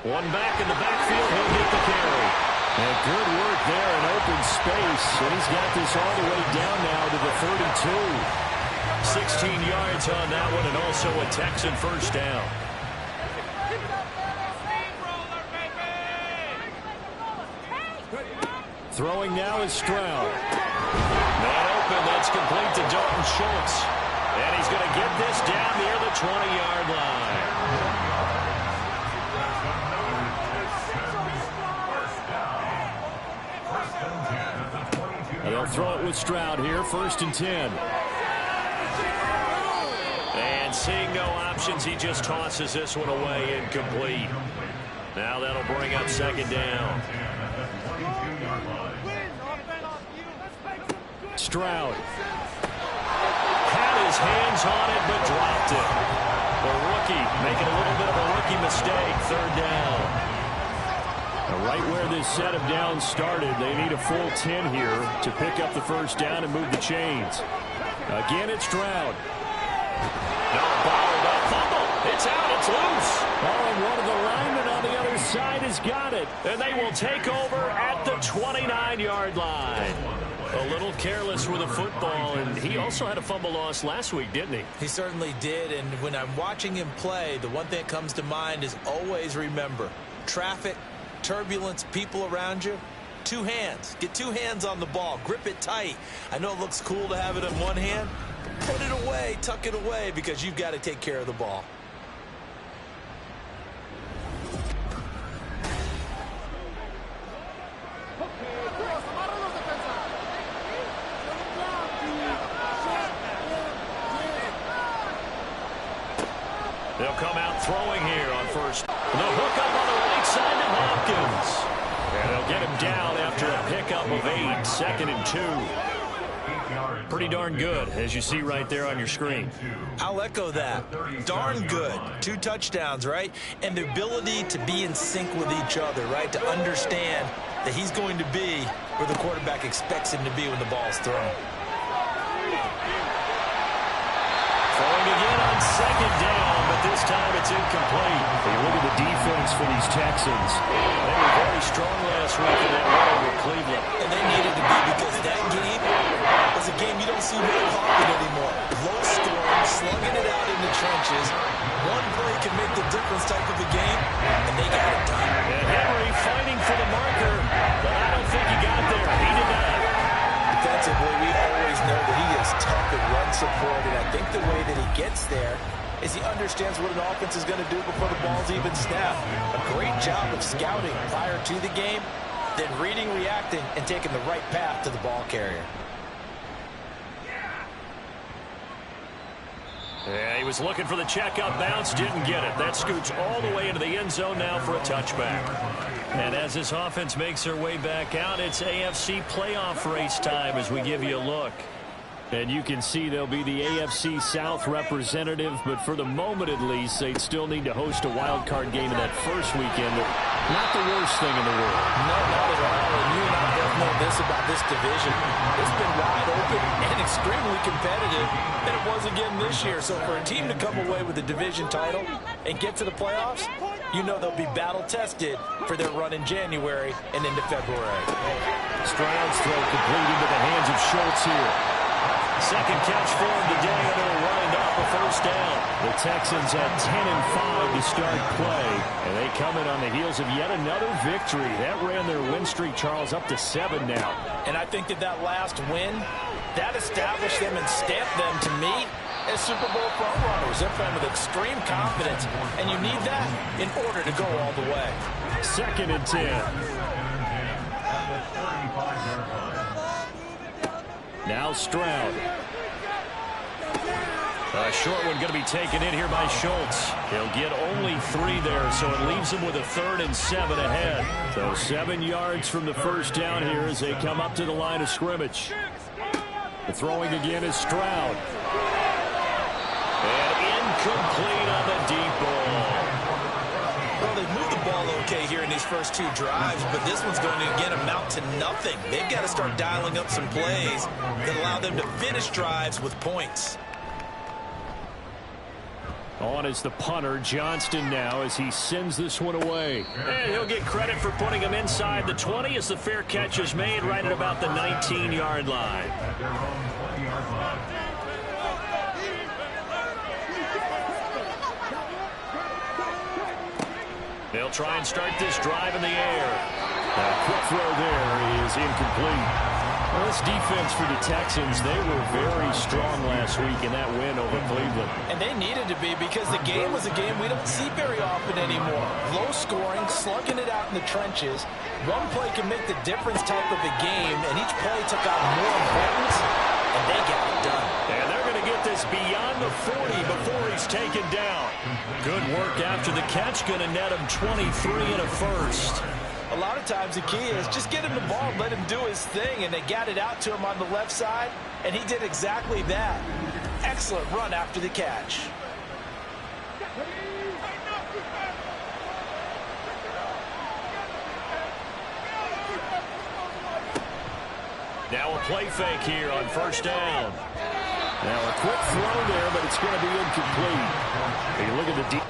One back in the backfield, he'll get the carry. And good work there in open space. And he's got this all the way down now to the 32. 16 yards on that one, and also a Texan first down. Throwing now is Stroud. Man open, that's complete to Dalton Schultz. And he's going to get this down near the 20-yard line. And they'll throw it with Stroud here, 1st and 10. And seeing no options, he just tosses this one away incomplete. Now that'll bring up 2nd down. Stroud. Had his hands on it, but dropped it. The rookie making a little bit of a rookie mistake. 3rd down. Right where this set of downs started, they need a full 10 here to pick up the first down and move the chains. Again, it's Stroud. Balled up, fumble. It's out, it's loose. Oh, and one of the linemen on the other side has got it. And they will take over at the 29-yard line. A little careless with a football, and he also had a fumble loss last week, didn't he? He certainly did, and when I'm watching him play, the one thing that comes to mind is always remember, traffic, turbulence, people around you, two hands. Get two hands on the ball. Grip it tight. I know it looks cool to have it in one hand. Put it away, tuck it away, because you've got to take care of the ball. They'll come out throwing here on first. The hook up on the right side to Hopkins. And they'll get him down after a pickup of 8, 2nd and 2. Pretty darn good, as you see right there on your screen. I'll echo that. Darn good. 2 touchdowns, right? And the ability to be in sync with each other, right? To understand that he's going to be where the quarterback expects him to be when the ball's thrown. Throwing again on 2nd down, but this time it's incomplete. You look at the defense for these Texans. They were very strong last week in that win over Cleveland. And they needed to be, because that game was a game you don't see very often anymore. Low scoring, slugging it out in the trenches. One play can make the difference type of a game, and they got it done. And Henry fighting for the marker, but I don't think he got there. He did not. Defensively, we always know that he is tough and run support, and I think the way that he gets there is he understands what an offense is going to do before the ball's even snapped. A great job of scouting prior to the game, then reading, reacting, and taking the right path to the ball carrier. Yeah, he was looking for the checkup bounce, didn't get it. That scoots all the way into the end zone now for a touchback. And as this offense makes their way back out, it's AFC playoff race time as we give you a look. And you can see they'll be the AFC South representative, but for the moment at least, they'd still need to host a wild card game in that first weekend. Not the worst thing in the world. No, not at all. And you and I both know this about this division. It's been wide open and extremely competitive, and it was again this year. So for a team to come away with the division title and get to the playoffs, you know they'll be battle-tested for their run in January and into February. Stroud's throw complete into the hands of Schultz here. Second catch for him today, and they'll wind up a first down. The Texans at 10-5 to start play, and they come in on the heels of yet another victory. That ran their win streak, Charles, up to 7 now. And I think that last win, that established them and stamped them, to me, as Super Bowl frontrunners. They're playing with extreme confidence, and you need that in order to go all the way. 2nd and 10. Now Stroud. A short one going to be taken in here by Schultz. He'll get only 3 there, so it leaves him with a 3rd and 7 ahead. So 7 yards from the first down here as they come up to the line of scrimmage. The throwing again is Stroud. And incomplete on the deep ball. Well, they've moved the ball okay here in these first 2 drives, but this one's going to, again, amount to nothing. They've got to start dialing up some plays that allow them to finish drives with points. On is the punter, Johnston, now as he sends this one away. And he'll get credit for putting him inside the 20 as the fair catch is made right at about the 19-yard line. They'll try and start this drive in the air. A quick throw there is incomplete. Well, this defense for the Texans, they were very strong last week in that win over Cleveland. And they needed to be, because the game was a game we don't see very often anymore. Low scoring, slugging it out in the trenches. One play can make the difference type of a game, and each play took on more importance, and they got it done. And they're going to get this beyond the 40 before he's taken down. Good work after the catch, going to net him 23 and a first. A lot of times the key is just get him the ball, let him do his thing, and they got it out to him on the left side, and he did exactly that. Excellent run after the catch. Now a play fake here on first down. Now a quick throw there, but it's going to be incomplete. Take a look at the deep.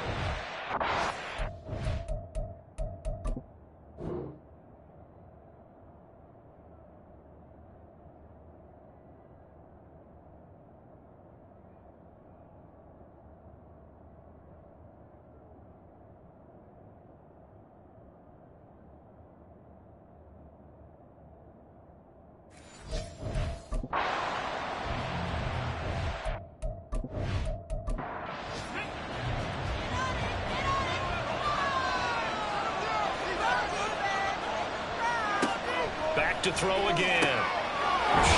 Back to throw again.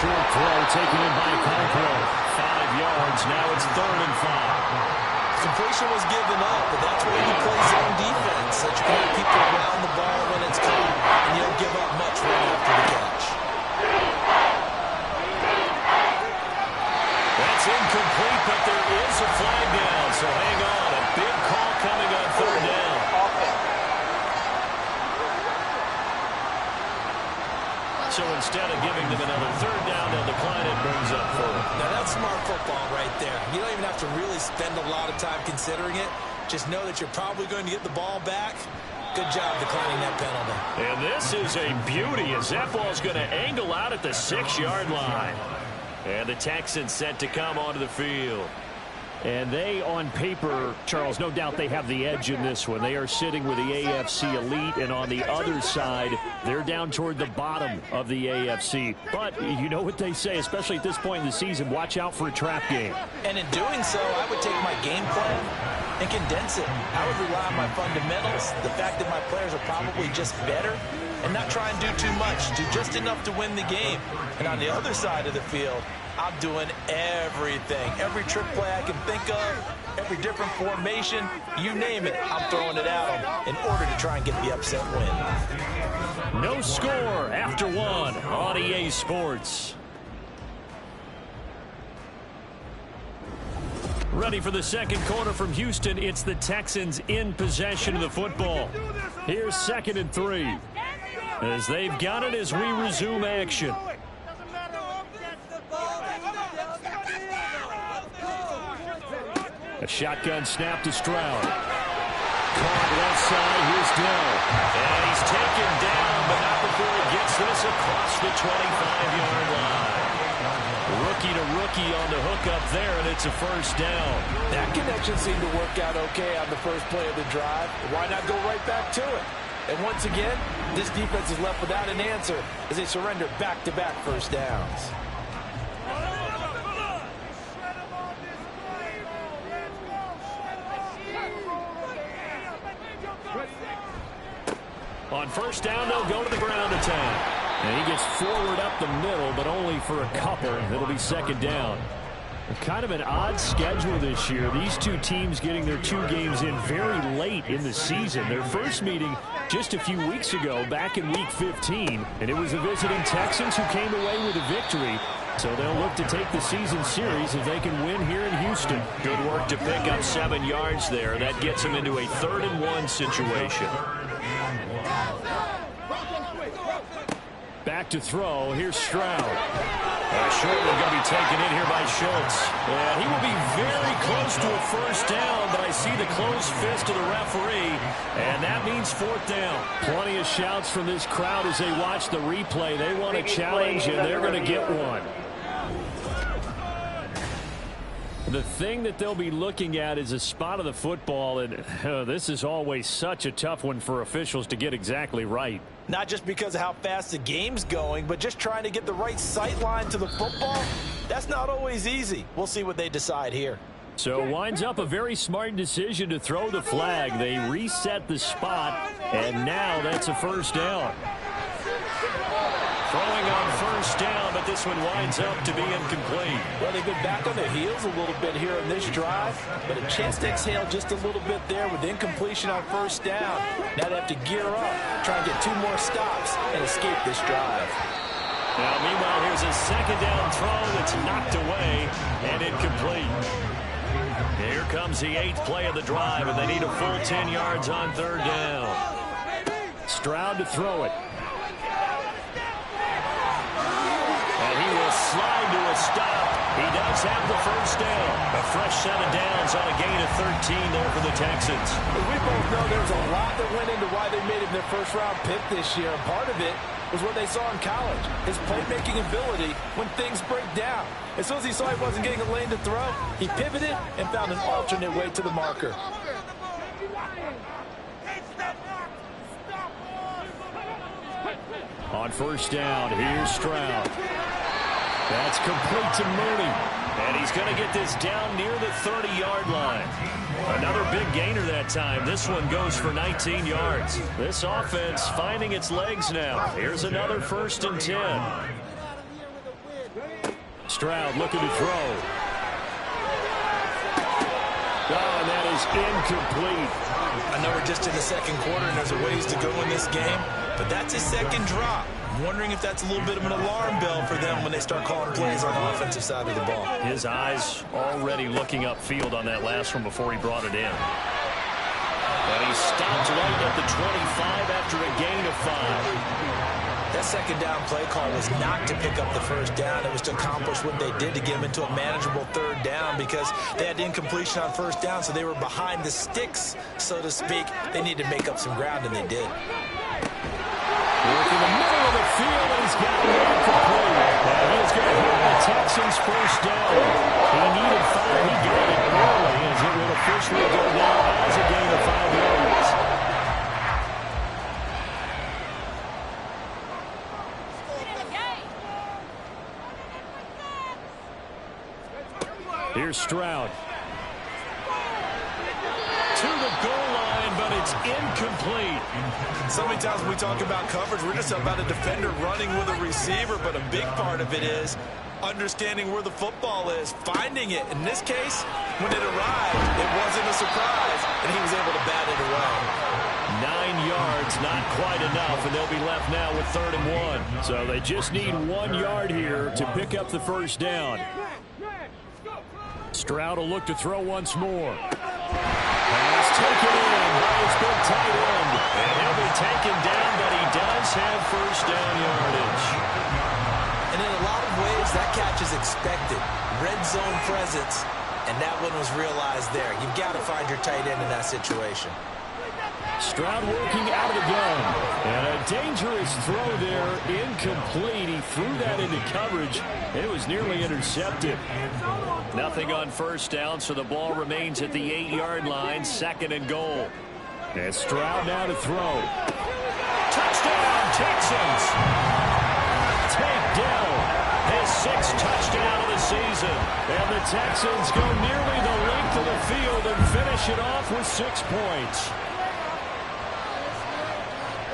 Short throw taken in by Cockrell. 5 yards. Now it's 3rd and 5. Completion was given up, but that's where you play zone defense. That you put people around the ball when it's caught, and you don't give up much right after the catch. That's incomplete, but there is a flag down, so hang on. A big call coming on 3rd down. So instead of giving them another 3rd down, they'll decline it, brings up 4th. Now that's smart football right there. You don't even have to really spend a lot of time considering it. Just know that you're probably going to get the ball back. Good job declining that penalty. And this is a beauty as that ball's going to angle out at the 6-yard line. And the Texans set to come onto the field. And they, on paper, Charles, no doubt they have the edge in this one. They are sitting with the AFC elite, and on the other side, they're down toward the bottom of the AFC. But you know what they say, especially at this point in the season, watch out for a trap game. And in doing so, I would take my game plan and condense it. I would rely on my fundamentals, the fact that my players are probably just better, and not try and do too much, do just enough to win the game. And on the other side of the field, I'm doing everything. Every trick play I can think of, every different formation, you name it, I'm throwing it at them in order to try and get the upset win. No score after 1 on EA Sports. Ready for the second quarter from Houston. It's the Texans in possession of the football. Here's 2nd and 3. As they've got it as we resume action. A shotgun snap to Stroud. Caught left side. Here's Dell. And he's taken down, but not before he gets this across the 25-yard line. Rookie to rookie on the hook up there, and it's a first down. That connection seemed to work out okay on the first play of the drive. Why not go right back to it? And once again, this defense is left without an answer as they surrender back-to-back first downs. On first down, they'll go to the ground attack. And he gets forward up the middle, but only for a couple. It'll be 2nd down. Kind of an odd schedule this year. These two teams getting their 2 games in very late in the season. Their first meeting just a few weeks ago, back in Week 15. And it was the visiting Texans who came away with a victory. So they'll look to take the season series if they can win here in Houston. Good work to pick up 7 yards there. That gets them into a 3rd and 1 situation. Back to throw. Here's Stroud. Shortly going to be taken in here by Schultz. And he will be very close to a first down, but I see the closed fist of the referee, and that means 4th down. Plenty of shouts from this crowd as they watch the replay. They want a challenge, and they're going to get one. The thing that they'll be looking at is a spot of the football, and this is always such a tough one for officials to get exactly right. Not just because of how fast the game's going, but just trying to get the right sight line to the football. That's not always easy. We'll see what they decide here. So winds up a very smart decision to throw the flag. They reset the spot, and now that's a first down. Throwing on first down, but this one winds up to be incomplete. Well, they've been back on their heels a little bit here in this drive, but a chance to exhale just a little bit there with incompletion on first down. Now they have to gear up, try and get 2 more stops and escape this drive. Now, meanwhile, here's a 2nd down throw that's knocked away and incomplete. Here comes the 8th play of the drive, and they need a full 10 yards on 3rd down. Stroud to throw it. stop. He does have the first down. A fresh set of downs on a gain of 13 there for the Texans. We both know there's a lot that went into why they made him their first-round pick this year. And part of it was what they saw in college, his playmaking ability when things break down. As soon as he saw he wasn't getting a lane to throw, he pivoted and found an alternate way to the marker. On first down, here's Stroud. That's complete to Mooney. And he's going to get this down near the 30-yard line. Another big gainer that time. This one goes for 19 yards. This offense finding its legs now. Here's another 1st and 10. Stroud looking to throw. Oh, and that is incomplete. I know we're just in the second quarter and there's a ways to go in this game, but that's his second drop. I'm wondering if that's a little bit of an alarm bell for them when they start calling plays on the offensive side of the ball. His eyes already looking upfield on that last one before he brought it in. And he stopped right at the 25 after a gain of 5. That second down play call was not to pick up the first down. It was to accomplish what they did to get them into a manageable 3rd down because they had incompletion on 1st down, so they were behind the sticks, so to speak. They needed to make up some ground, and they did. Working the middle of the field, and he's got it incomplete. And he's going to hit the Texans' first down. He needed 5. He got it early as it would officially go down as a gain of 5 yards. Here's Stroud. To the goal line, but it's incomplete. So many times when we talk about coverage, we're just about a defender running with a receiver, but a big part of it is understanding where the football is, finding it. In this case, when it arrived, it wasn't a surprise, and he was able to bat it away. 9 yards, not quite enough, and they'll be left now with 3rd and 1. So they just need 1 yard here to pick up the first down. Stroud will look to throw once more. Pass taken in by his big tight end. And he'll be taken down, but he does have first down yardage. And in a lot of ways, that catch is expected. Red zone presence, and that one was realized there. You've got to find your tight end in that situation. Stroud working out of the gun. And a dangerous throw there, incomplete. He threw that into coverage. It was nearly intercepted. Nothing on first down, so the ball remains at the 8-yard line, 2nd and goal. And Stroud now to throw. Touchdown, Texans! Tank Dell, his 6th touchdown of the season. And the Texans go nearly the length of the field and finish it off with 6 points.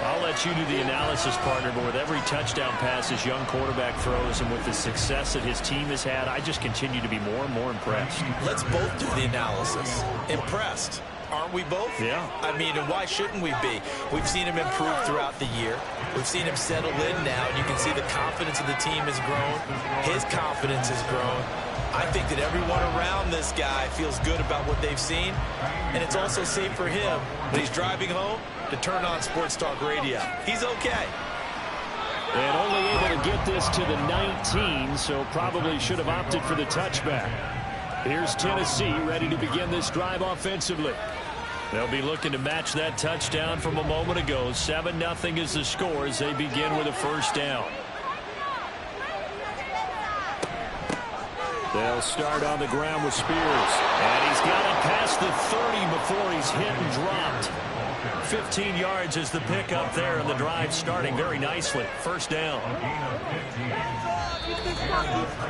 I'll let you do the analysis, partner, but with every touchdown pass his young quarterback throws and with the success that his team has had, I just continue to be more and more impressed. Let's both do the analysis. Impressed. Aren't we both? Yeah. I mean, and why shouldn't we be? We've seen him improve throughout the year. We've seen him settle in now, and you can see the confidence of the team has grown. His confidence has grown. I think that everyone around this guy feels good about what they've seen, and it's also safe for him when he's driving home to turn on Sports Talk Radio. He's okay. And only able to get this to the 19, so probably should have opted for the touchback. Here's Tennessee ready to begin this drive offensively. They'll be looking to match that touchdown from a moment ago. 7-0 is the score as they begin with a first down. They'll start on the ground with Spears. And he's got it past the 30 before he's hit and dropped. 15 yards is the pickup there, and the drive starting very nicely. First down.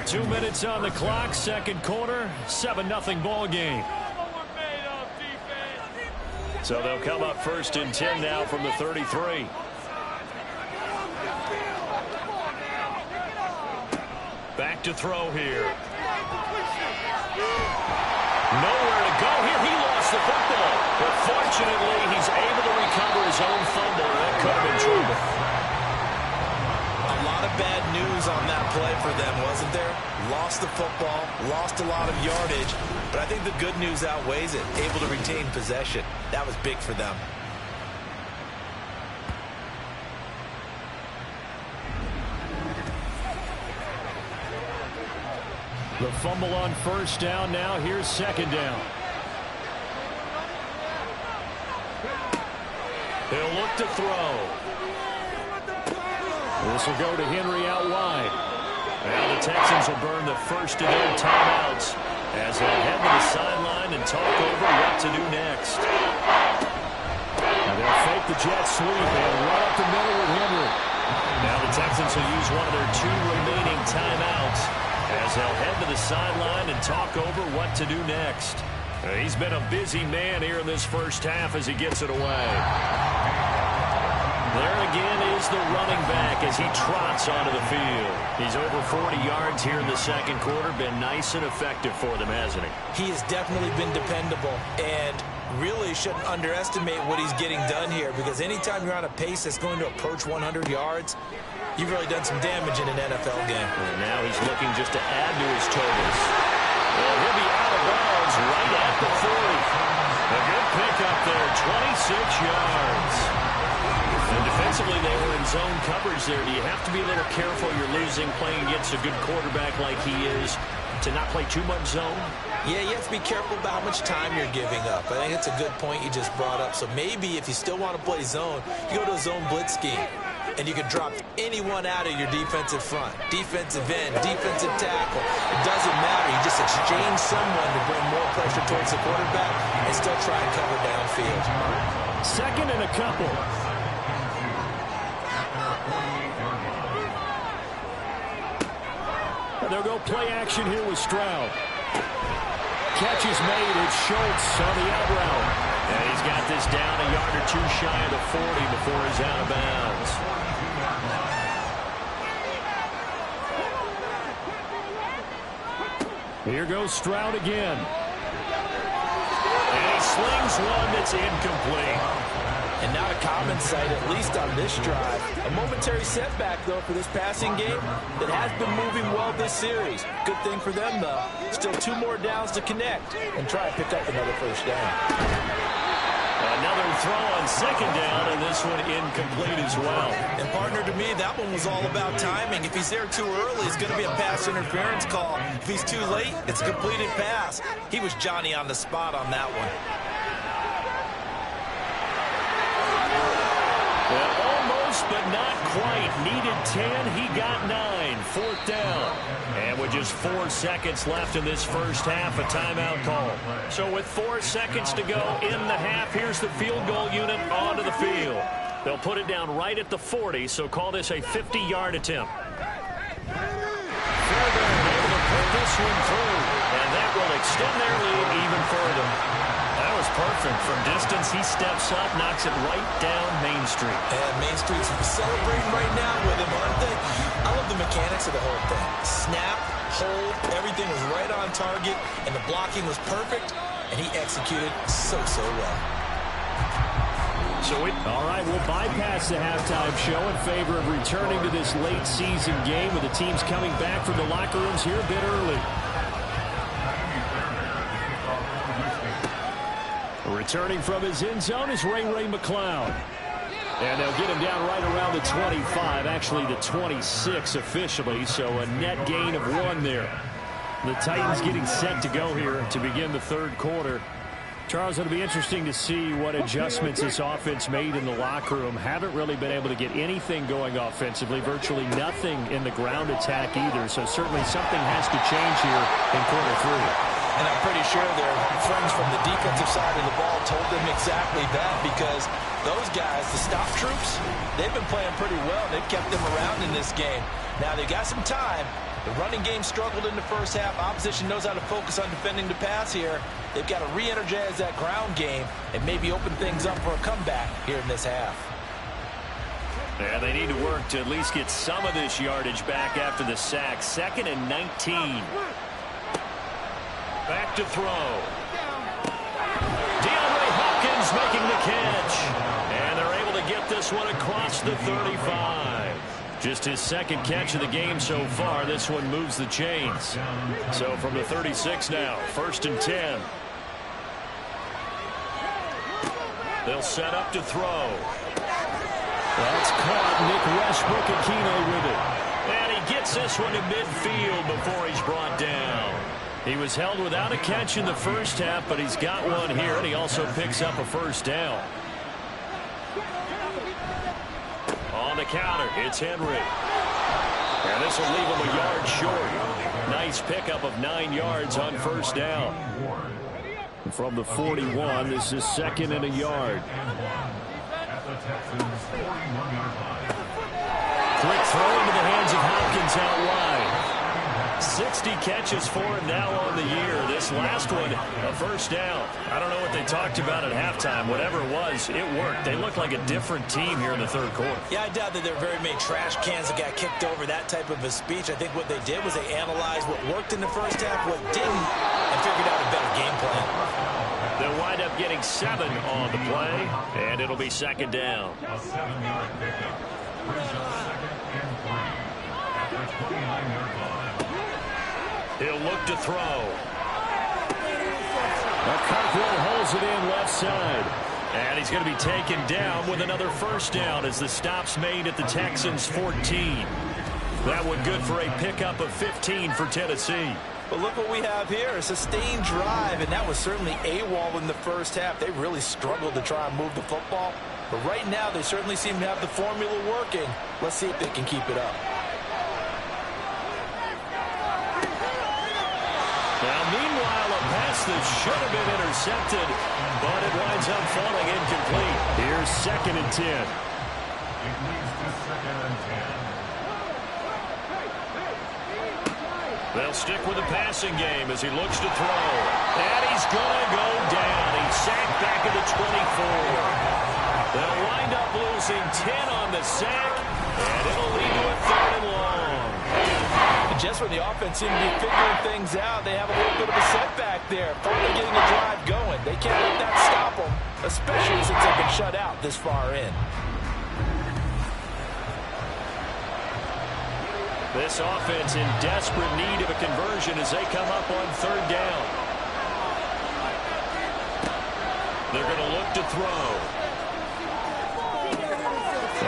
2 minutes on the clock, 2nd quarter, 7-0 ball game. So they'll come up 1st and 10 now from the 33. Back to throw here. Nowhere to go here. He lost the football. But fortunately, he's able to recover his own fumble. That could have been trouble. A lot of bad news on that play for them, wasn't there? Lost the football, lost a lot of yardage, but I think the good news outweighs it. Able to retain possession. That was big for them. The fumble on first down. Now here's second down. He'll look to throw. This will go to Henry out wide. Now the Texans will burn the first of their timeouts as they'll head to the sideline and talk over what to do next. Now they'll fake the jet sweep and run up the middle with Henry. Now the Texans will use one of their 2 remaining timeouts as they'll head to the sideline and talk over what to do next. He's been a busy man here in this first half as he gets it away. There again is the running back as he trots onto the field. He's over 40 yards here in the second quarter. Been nice and effective for them, hasn't he? He has definitely been dependable, and really shouldn't underestimate what he's getting done here, because anytime you're on a pace that's going to approach 100 yards, you've really done some damage in an NFL game. And now he's looking just to add to his totals. Well, he'll be out of bounds right at the 40. A good pickup there, 26 yards. And defensively, they were in zone coverage there. Do you have to be a little careful? You're losing, playing against a good quarterback like he is, to not play too much zone? Yeah, you have to be careful about how much time you're giving up. I think it's a good point you just brought up. So maybe if you still want to play zone, you go to a zone blitz scheme, and you can drop anyone out of your defensive front, defensive end, defensive tackle. It doesn't matter. You just exchange someone to bring more pressure towards the quarterback and still try and cover downfield. Second and a couple. They'll go play action here with Stroud. Catch is made. It's Schultz on the out route. And he's got this down a yard or 2 shy of the 40 before he's out of bounds. Here goes Stroud again. And he slings one that's incomplete. And not a common sight, at least on this drive. A momentary setback, though, for this passing game that has been moving well this series. Good thing for them, though. Still 2 more downs to connect and try and pick up another first down. Another throw on second down, and this one incomplete as well. And, partner, to me, that one was all about timing. If he's there too early, it's going to be a pass interference call. If he's too late, it's a completed pass. He was Johnny on the spot on that one. Well, almost, but not quite. Needed 10, he got 9. Fourth down. And with just 4 seconds left in this first half, a timeout call. So with 4 seconds to go in the half, here's the field goal unit onto the field. They'll put it down right at the 40, so call this a 50-yard attempt. Fairbairn able to put this one through, and that will extend their lead even further. That was perfect. From distance, he steps up, knocks it right down Main Street. And Main Street's celebrating right now with him, aren't they? I love the mechanics of the whole thing. Snap, hold, everything was right on target, and the blocking was perfect, and he executed so well. All right, we'll bypass the halftime show in favor of returning to this late season game with the teams coming back from the locker rooms here a bit early. Returning from his end zone is Ray McCloud. And they'll get him down right around the 25, actually the 26 officially, so a net gain of 1 there. The Titans getting set to go here to begin the third quarter. Charles, it'll be interesting to see what adjustments this offense made in the locker room. Haven't really been able to get anything going offensively, virtually nothing in the ground attack either, so certainly something has to change here in quarter 3. And I'm pretty sure their friends from the defensive side of the ball told them exactly that, because those guys, the stop troops, they've been playing pretty well. They've kept them around in this game. Now, they got some time. The running game struggled in the first half. Opposition knows how to focus on defending the pass here. They've got to re-energize that ground game and maybe open things up for a comeback here in this half. Yeah, they need to work to at least get some of this yardage back after the sack. 2nd and 19. Back to throw. DeAndre Hopkins making the catch. And they're able to get this one across the 35. Just his 2nd catch of the game so far. This one moves the chains. So from the 36 now, 1st and 10. They'll set up to throw. That's caught. Nick Westbrook-Ikhine with it. And he gets this one to midfield before he's brought down. He was held without a catch in the first half, but he's got one here, and he also picks up a first down. On the counter, it's Henry. And this will leave him a yard short. Nice pickup of 9 yards on first down. From the 41, this is second and a yard. Quick throw into the hands of Hopkins out wide. 60 catches for him now on the year. This last one, a first down. I don't know what they talked about at halftime. Whatever it was, it worked. They look like a different team here in the third quarter. Yeah, I doubt that there are very many trash cans that got kicked over, that type of a speech. I think what they did was they analyzed what worked in the first half, what didn't, and figured out a better game plan. They'll wind up getting 7 on the play, and it'll be second down. A 7-yard pickup. Brings up second and 3 at the 29-yard line. He'll look to throw. Cockrell holds it in left side. And he's going to be taken down with another first down as the stop's made at the Texans' 14. That one good for a pickup of 15 for Tennessee. But look what we have here, a sustained drive, and that was certainly AWOL in the first half. They really struggled to try and move the football. But right now, they certainly seem to have the formula working. Let's see if they can keep it up. Now, meanwhile, a pass that should have been intercepted, but it winds up falling incomplete. Here's second and 10. It leads to second and 10. They'll stick with the passing game as he looks to throw. And he's going to go down. He's sacked back at the 24. They'll wind up losing 10 on the sack, and it'll lead to a third and long. Just when the offense seemed to be figuring things out, they have a little bit of a setback there. Finally getting the drive going. They can't let that stop them, especially since they've been shut out this far in. This offense in desperate need of a conversion as they come up on third down. They're going to look to throw.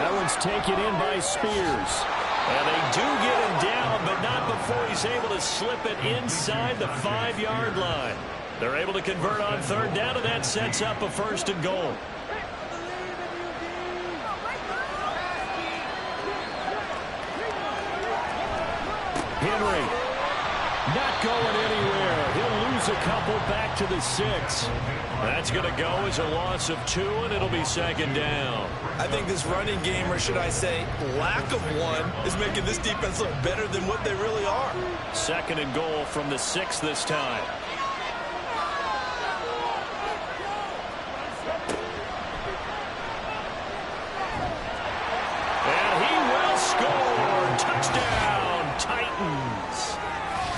That one's taken in by Spears. And they do get him down, but not before he's able to slip it inside the 5-yard line. They're able to convert on third down, and that sets up a first and goal. Henry not going anywhere. He'll lose a couple back to the 6. That's going to go as a loss of 2, and it'll be second down. I think this running game, or should I say lack of one, is making this defense look better than what they really are. Second and goal from the 6 this time. And he will score. Touchdown, Titans.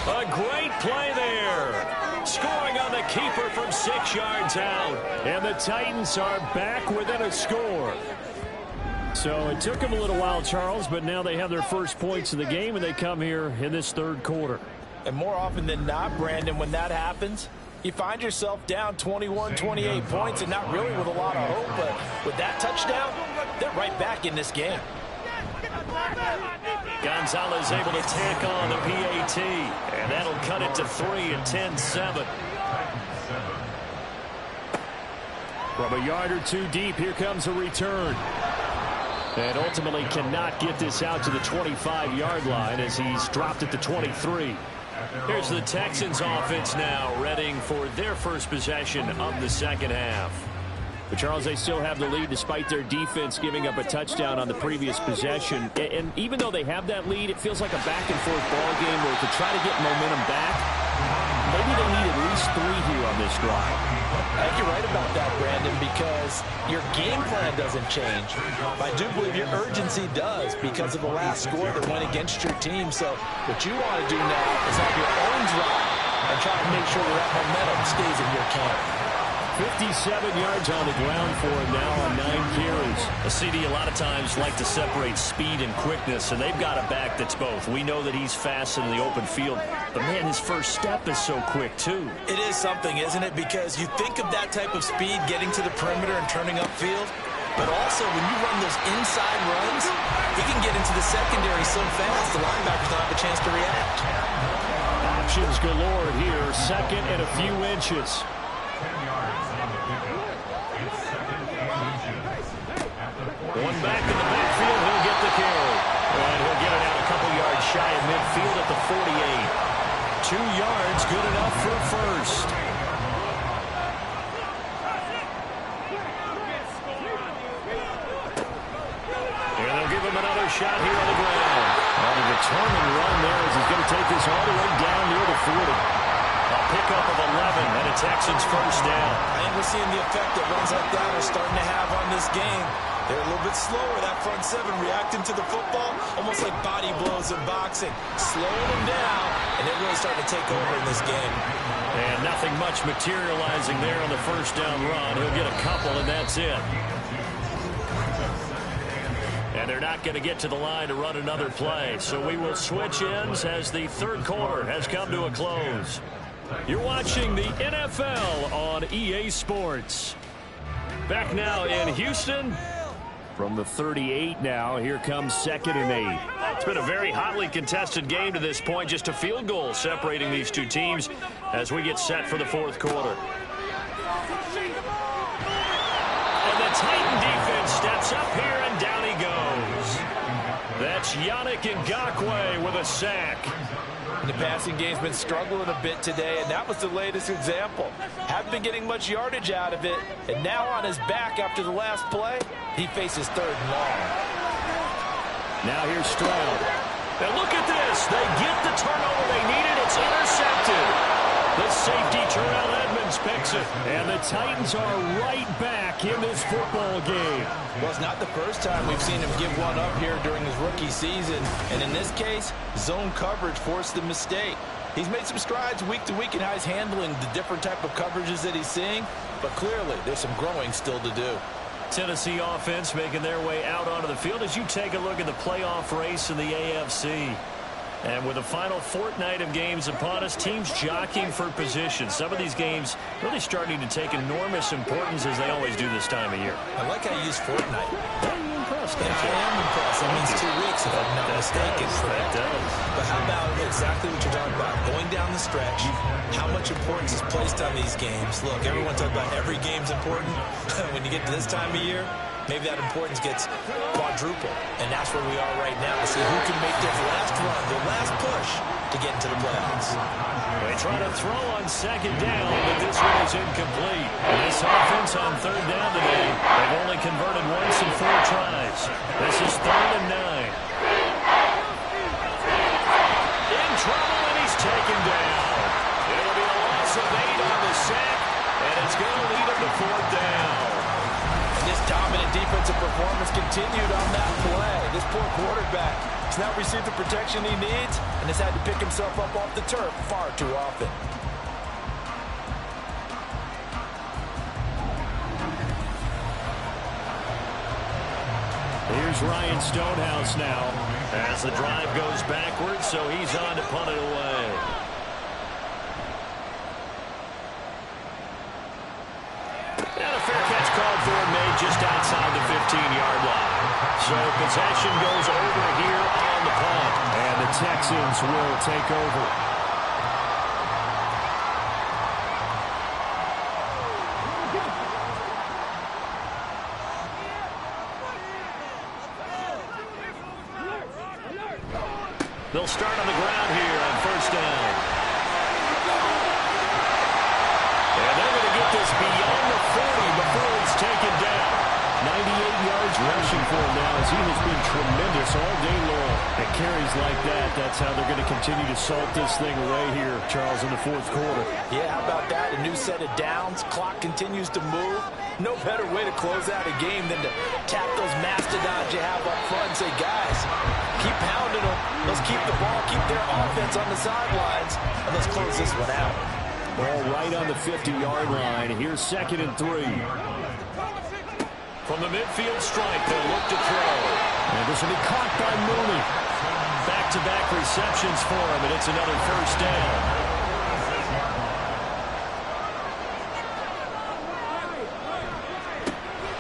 A great play there. Scoring on the keeper from 6 yards out. And the Titans are back within a score. So it took them a little while, Charles, but now they have their first points of the game, and they come here in this third quarter. And more often than not, Brandon, when that happens, you find yourself down 21, 28 points and not really with a lot of hope. But with that touchdown, they're right back in this game. Gonzalez able to tack on the PAT, and that'll cut it to 3 and 10-7. From a yard or 2 deep, here comes a return. And ultimately cannot get this out to the 25-yard line as he's dropped at the 23. Here's the Texans offense now, readying for their first possession of the second half. But, Charles, they still have the lead despite their defense giving up a touchdown on the previous possession. And even though they have that lead, it feels like a back-and-forth ball game where to try to get momentum back, maybe they need at least 3 here on this drive. I think you're right about that, Brandon, because your game plan doesn't change. I do believe your urgency does because of the last score that went against your team. So what you want to do now is have your own drive and try to make sure that momentum stays in your camp. 57 yards on the ground for him now on 9 carries. A CD a lot of times like to separate speed and quickness, and they've got a back that's both. We know that he's fast in the open field, but, man, his first step is so quick, too. It is something, isn't it? Because you think of that type of speed getting to the perimeter and turning upfield, But also, when you run those inside runs, he can get into the secondary so fast, the linebackers don't have a chance to react. Options galore here, second and a few inches. 10 yards on the pickup. It's second and inches. At the 40. One back in the backfield, he'll get the carry. And he'll get it out a couple yards shy of midfield at the 48. 2 yards, good enough for a first. And they'll give him another shot here on the ground. On a determined run there as he's going to take this all the way down near the 40. A pickup of 11 and a Texans first down. I think we're seeing the effect that runs like that are starting to have on this game. They're a little bit slower, that front seven, reacting to the football, almost like body blows in boxing. Slowing them down, and they're really starting to take over in this game. And nothing much materializing there on the first down run. He'll get a couple, and that's it. And they're not going to get to the line to run another play. So we will switch ends as the third quarter has come to a close. You're watching the NFL on EA Sports. Back now in Houston. From the 38 now, here comes 2nd and 8. It's been a very hotly contested game to this point. Just a field goal separating these two teams as we get set for the fourth quarter. And the Titan defense steps up here, and down he goes. That's Yannick Ngakoue with a sack. The passing game's been struggling a bit today, and that was the latest example. Haven't been getting much yardage out of it, and now on his back after the last play, he faces 3rd and long. Now here's Stroud. And look at this. They get the turnover they needed. It's intercepted. The safety, Terrell Edmonds, picks it. And the Titans are right back in this football game. Well, it's not the first time we've seen him give one up here during his rookie season. And in this case, zone coverage forced the mistake. He's made some strides week to week in how he's handling the different type of coverages that he's seeing. But clearly, there's some growing still to do. Tennessee offense making their way out onto the field as you take a look at the playoff race in the AFC. And with the final fortnight of games upon us, teams jockeying for position. Some of these games really starting to take enormous importance as they always do this time of year. I like how you use fortnight. Are you impressed? Yeah, I am impressed. That means 2 weeks, if I'm not mistaken. That does. But how about exactly what you're talking about? Going down the stretch, how much importance is placed on these games. Look, everyone talks about every game's important. When you get to this time of year, maybe that importance gets quadruple. And that's where we are right now to see who can make their last run, their last push to get into the playoffs. They try to throw on 2nd down, but this one is incomplete. And this offense on 3rd down today, they've only converted once in 4 tries. This is 3rd and 9. In trouble, and he's taken down. It'll be a loss of 8 on the sack, and it's going to lead him to 4th down. This dominant defensive performance continued on that play. This poor quarterback has not received the protection he needs and has had to pick himself up off the turf far too often. Here's Ryan Stonehouse now. As the drive goes backwards, so he's on to punt it away. And a fair catch called for and made just outside the 15-yard line. So possession goes over here on the punt. And the Texans will take over. They'll start on the ground here on 1st down. And they're going to get this beyond the 40 before it's taken down. 98 yards rushing for him now as he has been tremendous all day long. At carries like that, that's how they're going to continue to salt this thing away here, Charles, in the 4th quarter. Yeah, how about that? A new set of downs. Clock continues to move. No better way to close out a game than to tap those mastodons you have up front and say, guys, keep pounding them. Let's keep the ball, keep their offense on the sidelines, and let's close this one out. Ball right on the 50-yard line. Here's 2nd and 3. From the midfield stripe, they'll look to throw. And this will be caught by Mooney. Back-to-back receptions for him, and it's another 1st down.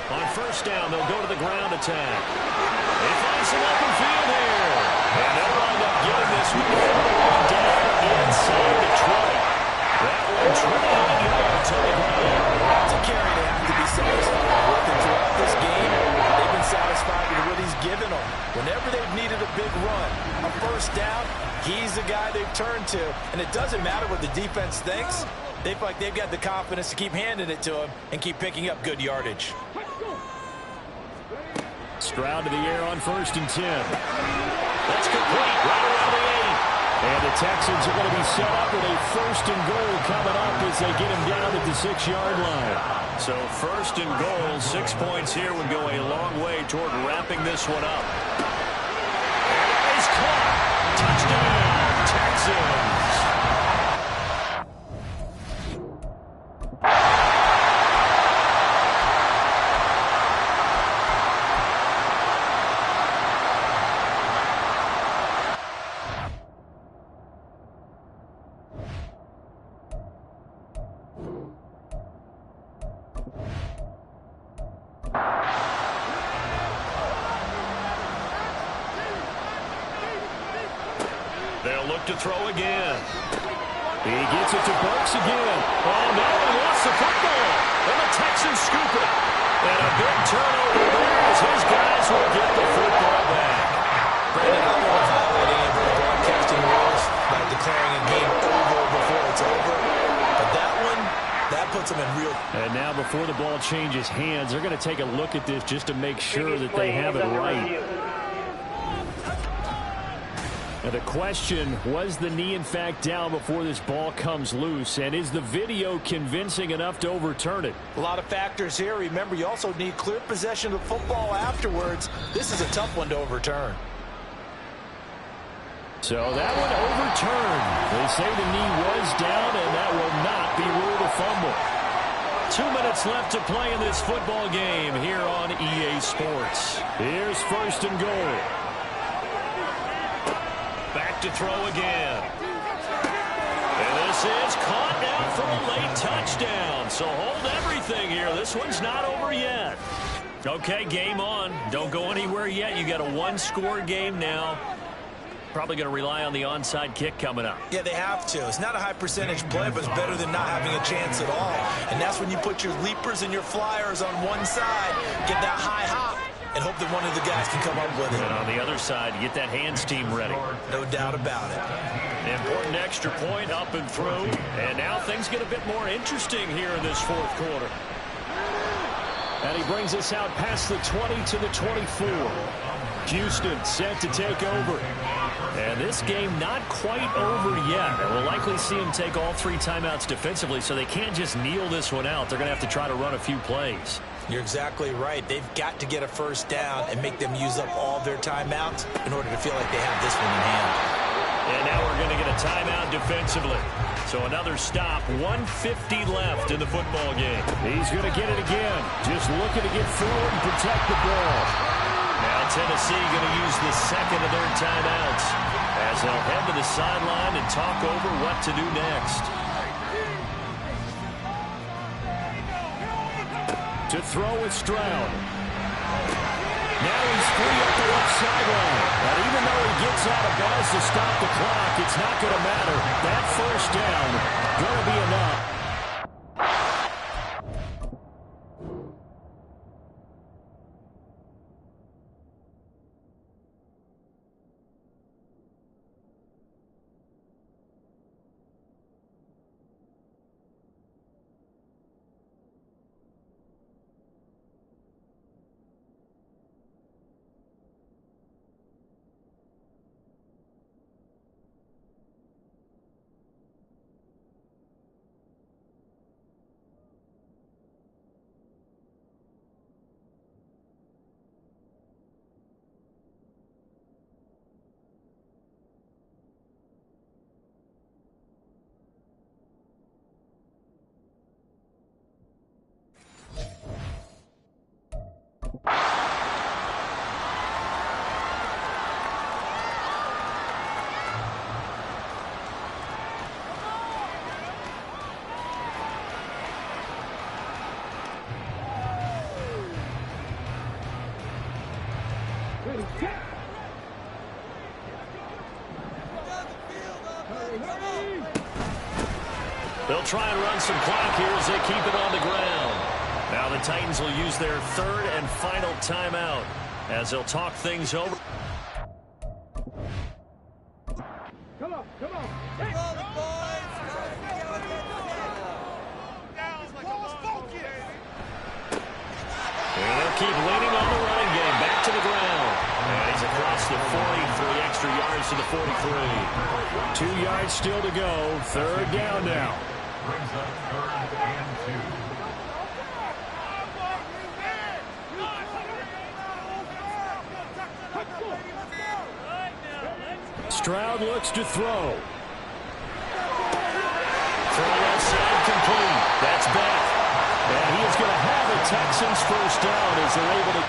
On first down, they'll go to the ground attack. They find some open field here. And they'll wind up getting this one all the way down inside the 20. That one 28 yards on the ground. That's a carry they have to be satisfied with. And throughout this game, they've been satisfied with what he's given them. Whenever they've needed a big run, a first down, he's the guy they've turned to. And it doesn't matter what the defense thinks. They feel like they've got the confidence to keep handing it to him and keep picking up good yardage. Stroud to the air on 1st and 10. That's complete right around the 8. And the Texans are going to be set up with a 1st and goal coming up as they get him down at the 6-yard line. So 1st and goal, 6 points here would go a long way toward wrapping this one up. And he's caught. Touchdown, Texans. They'll look to throw again. He gets it to Burks again. Oh, no, he lost the football. And the Texans scoop it. And a big turnover there as his guys will get the football back. Brandon, I don't want to violate any of the broadcasting rules by declaring a game over before it's over. But that one, that puts them in real... And now before the ball changes hands, they're going to take a look at this just to make sure that they have it right. Now the question, was the knee in fact down before this ball comes loose? And is the video convincing enough to overturn it? A lot of factors here. Remember, you also need clear possession of the football afterwards. This is a tough one to overturn. So that one overturned. They say the knee was down, and that will not be ruled a fumble. 2 minutes left to play in this football game here on EA Sports. Here's 1st and goal. Back to throw again. And this is caught now for a late touchdown. So hold everything here. This one's not over yet. Okay, game on. Don't go anywhere yet. You got a one-score game now. Probably going to rely on the onside kick coming up. Yeah, they have to. It's not a high percentage play, but it's better than not having a chance at all. And that's when you put your leapers and your flyers on one side, get that high hop, and hope that one of the guys can come up with it. And on the other side, get that hands team ready. No doubt about it. Important extra point up and through. And now things get a bit more interesting here in this 4th quarter. And he brings us out past the 20 to the 24. Houston set to take over. And this game not quite over yet. And we'll likely see him take all 3 timeouts defensively, so they can't just kneel this one out. They're going to have to try to run a few plays. You're exactly right. They've got to get a first down and make them use up all their timeouts in order to feel like they have this one in hand. And now we're going to get a timeout defensively. So another stop, 1:50 left in the football game. He's going to get it again. Just looking to get forward and protect the ball. Now Tennessee going to use the second of their timeouts as they'll head to the sideline and talk over what to do next. To throw with Stroud. Now he's free up the left sideline. And even though he gets out of bounds to stop the clock, it's not going to matter. That first down going to be enough. They'll try and run some clock here as they keep it on the ground. Now the Titans will use their third and final timeout as they'll talk things over. Come on, come on. Hey. Roll the boys. And they'll keep leaning on the running game. Back to the ground. And he's across the 40 for the extra yards to the 43. 2 yards still to go. Third down now. Brings up 3rd and 2. Stroud looks to throw. Throw outside complete. That's back. And he is going to have a Texans first down as they're able to.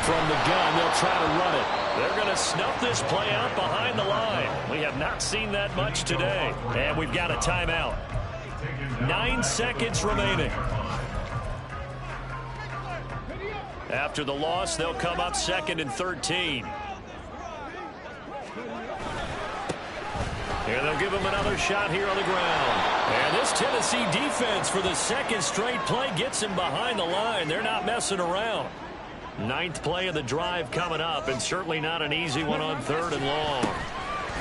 From the gun, they'll try to run it. They're going to snuff this play out behind the line. We have not seen that much today. And we've got a timeout. 9 seconds remaining. After the loss, they'll come up 2nd and 13. And they'll give him another shot here on the ground. And this Tennessee defense for the 2nd straight play gets him behind the line. They're not messing around. 9th play of the drive coming up, and certainly not an easy one on 3rd and long.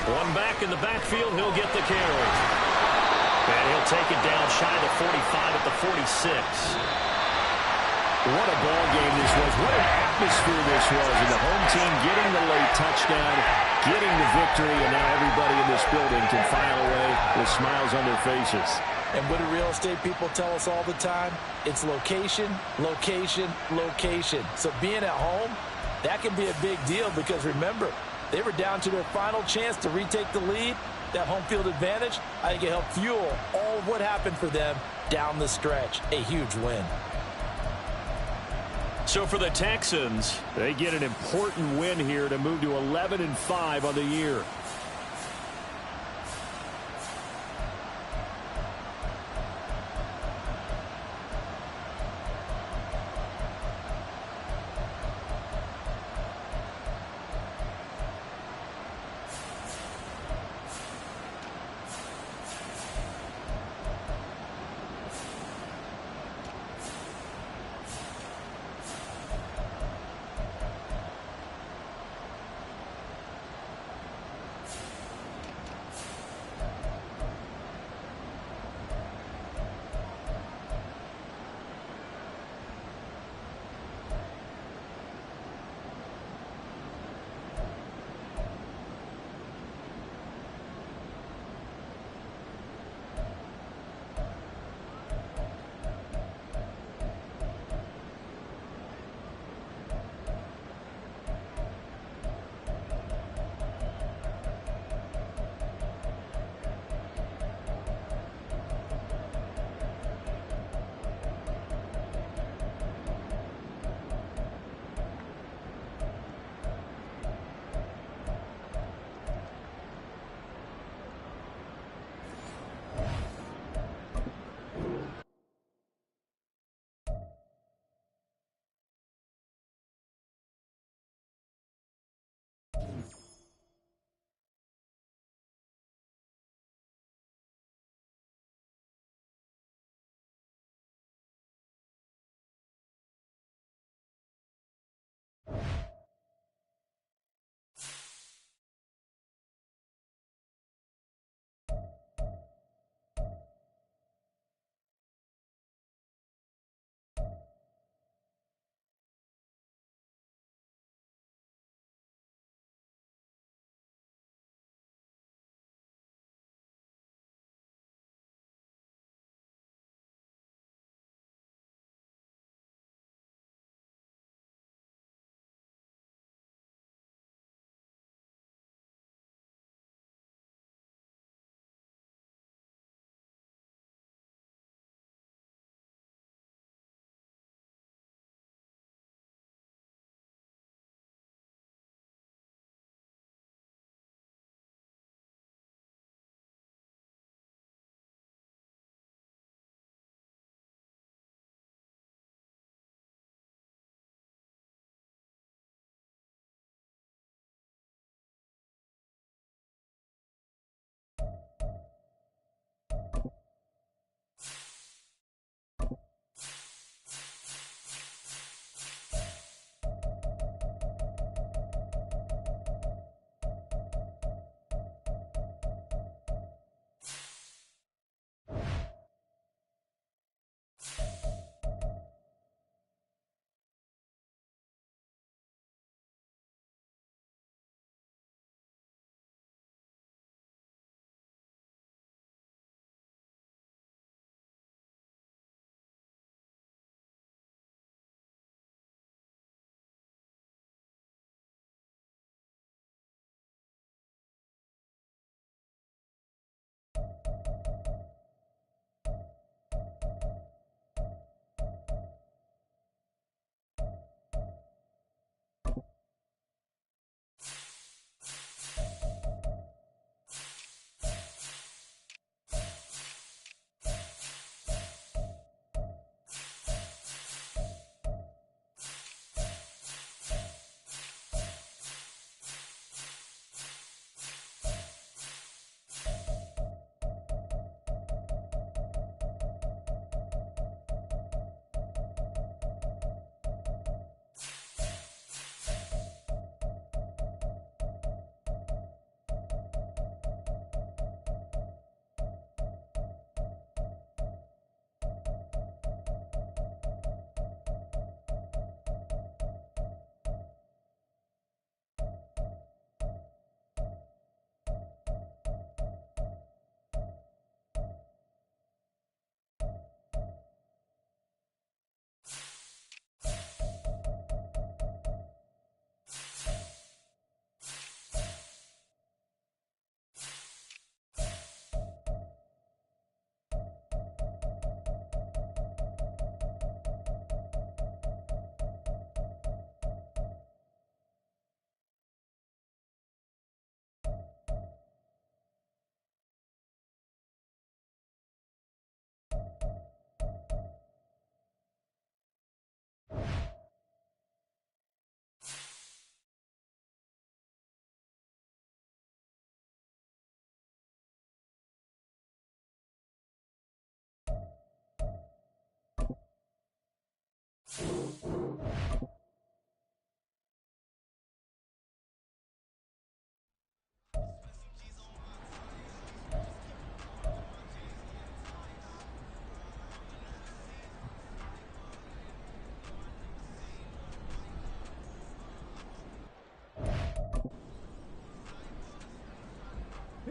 One back in the backfield, he'll get the carry. And he'll take it down shy of the 45 at the 46. What a ball game this was. What an atmosphere this was. And the home team getting the late touchdown, getting the victory, and now everybody in this building can file away with smiles on their faces. And what do real estate people tell us all the time? It's location, location, location. So being at home, that can be a big deal because remember, they were down to their final chance to retake the lead. That home field advantage, I think it helped fuel all of what happened for them down the stretch. A huge win. So for the Texans, they get an important win here to move to 11-5 on the year.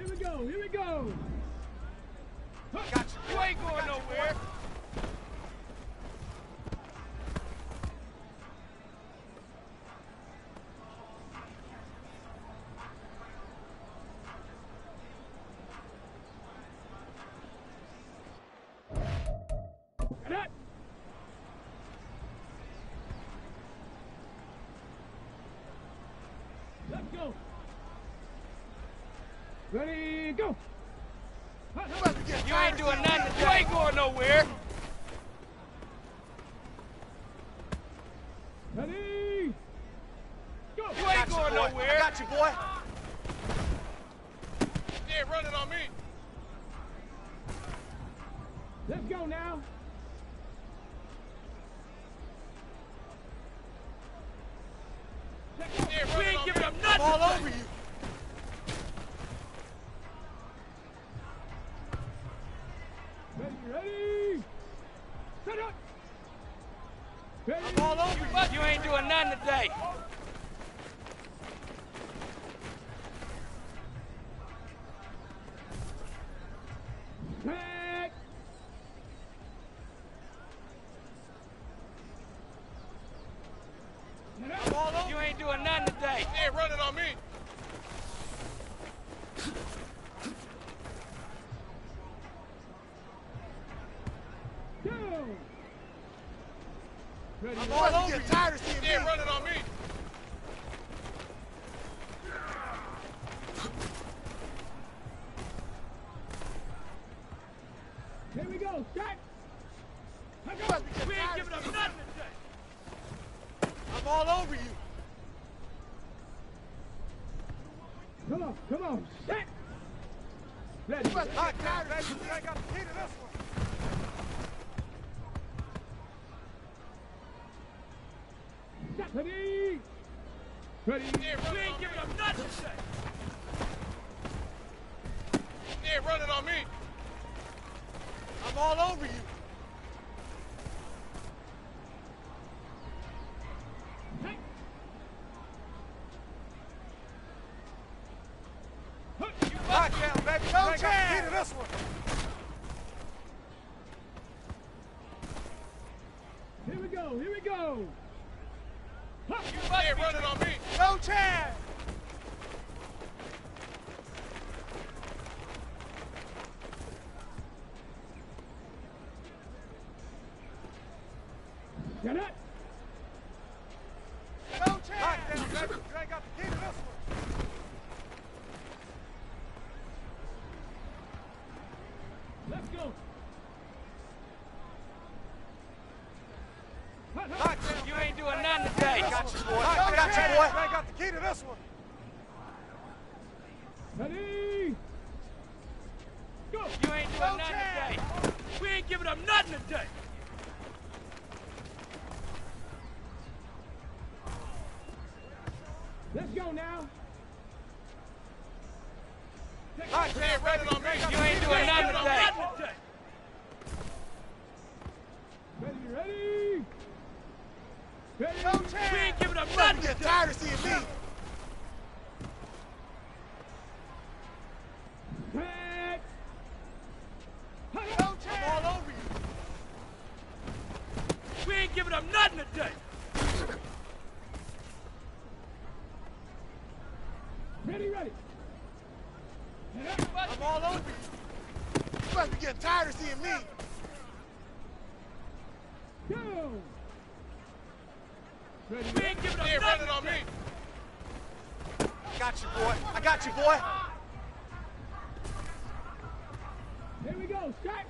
Here we go. Here we go. Got you. You ain't going nowhere. Let's go. Ready, go. You ain't doing nothing. You ain't going nowhere. Ready, go. You ain't going nowhere. I got you, boy. Yeah, run it on me. Let's go now. Yeah, we ain't giving them nothing. I'm all over you. Ready. Set up. Ready. I'm all over you. You ain't doing nothing today. Back. I'm all over You ain't doing nothing today. Yeah, run it on me. Go. Ready. I'm all over you. Tired of seeing me. Run it on me. Here we go. Set. We ain't giving them nothing today. I'm all over you. Come on. Come on. Set. Ready. Hot down, baby. I got the key to this one. Set. Ready. Ready. Yeah, we ain't giving them nothing today. Yeah, run it on me. I'm all over you. Set. Hot down, baby. No chance. Got the key to this one. Here we go. Here we go. Yeah, run it on me. No chance. Get it. No chance. Hot down, baby. You ain't got the key to this one. Let's go. Hot down. You ain't doing nothing today. Got you, boy. I got you, boy. You ain't got the key to this one. Ready. Go. You ain't doing nothing today. We ain't giving them nothing today. Let's go now. Hot Yeah, down, run baby. it on me. got You the ain't key to doing this nothing one. today. Ready. Ready. No We chance. ain't giving them nothing Get today. tired of seeing me. Back. No chance. I'm all over you. We ain't giving them nothing today. Ready. Ready. I'm all over you. You must be getting tired of seeing me. Go. Ready. We ain't giving them Yeah, nothing run it on today. me. I got you, boy. I got you, boy. Here we go. Set.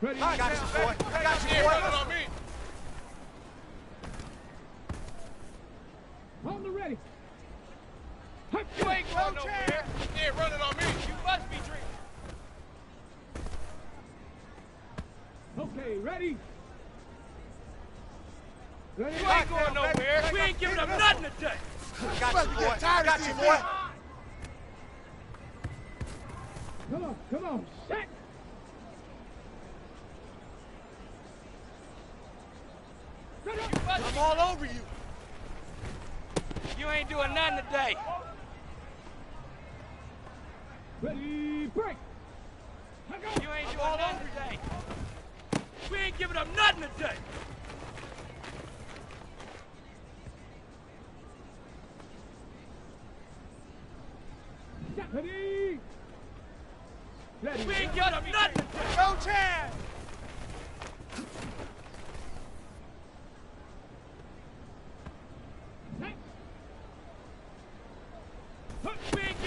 Ready. I got you, boy. I got you, Yeah, run it boy. on me. On the ready. You ain't going nowhere. Yeah, run it on me. You must be dreaming. Okay. Ready. Ready. You ain't going nowhere. We ain't giving them nothing today. I got you, boy. I got you, boy. Come on. Come on. Set. I'm all over you. You ain't doing nothing today. Ready, break. You ain't doing nothing today. We ain't giving up nothing today. Ready. Ready. We ain't giving up nothing today. Go Chad!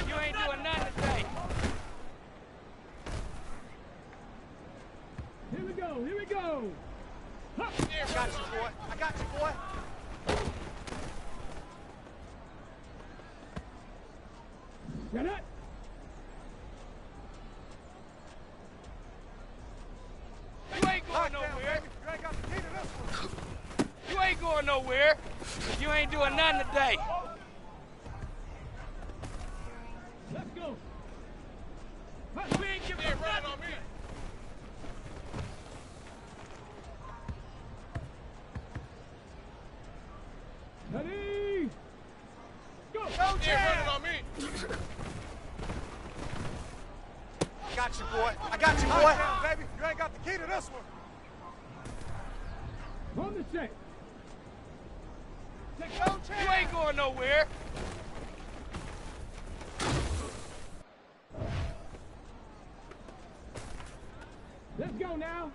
You ain't doing nothing today. Here we go. Here we go. I got you, boy. I got you, boy. Get it. You ain't going nowhere. You ain't got the key to this one. You ain't going nowhere. You ain't doing nothing today. Let's go. We ain't giving up nothing on me. Ready. Go. Go, Chad! On me. I got you, boy. I got you, boy. Baby, you ain't got the key to this one. On the set. Go, Chad! You ain't going nowhere. Let's go now.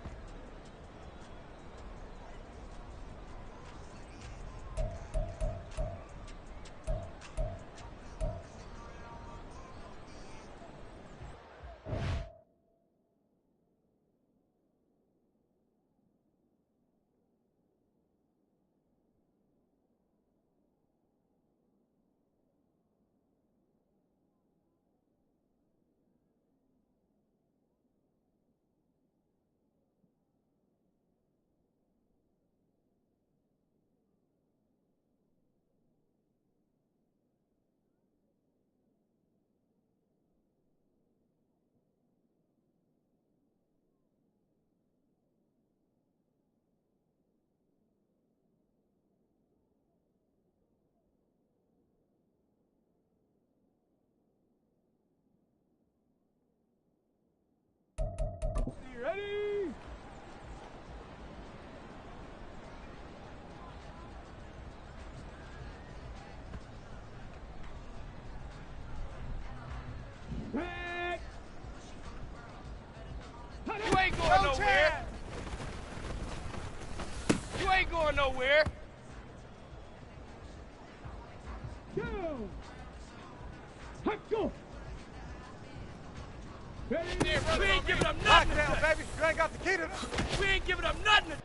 You ready? Back. You ain't going nowhere. You ain't going nowhere. Go. Hot go. Ready? We ain't giving up nothing. Lockdown, baby. You ain't got the key to this. We ain't giving up nothing.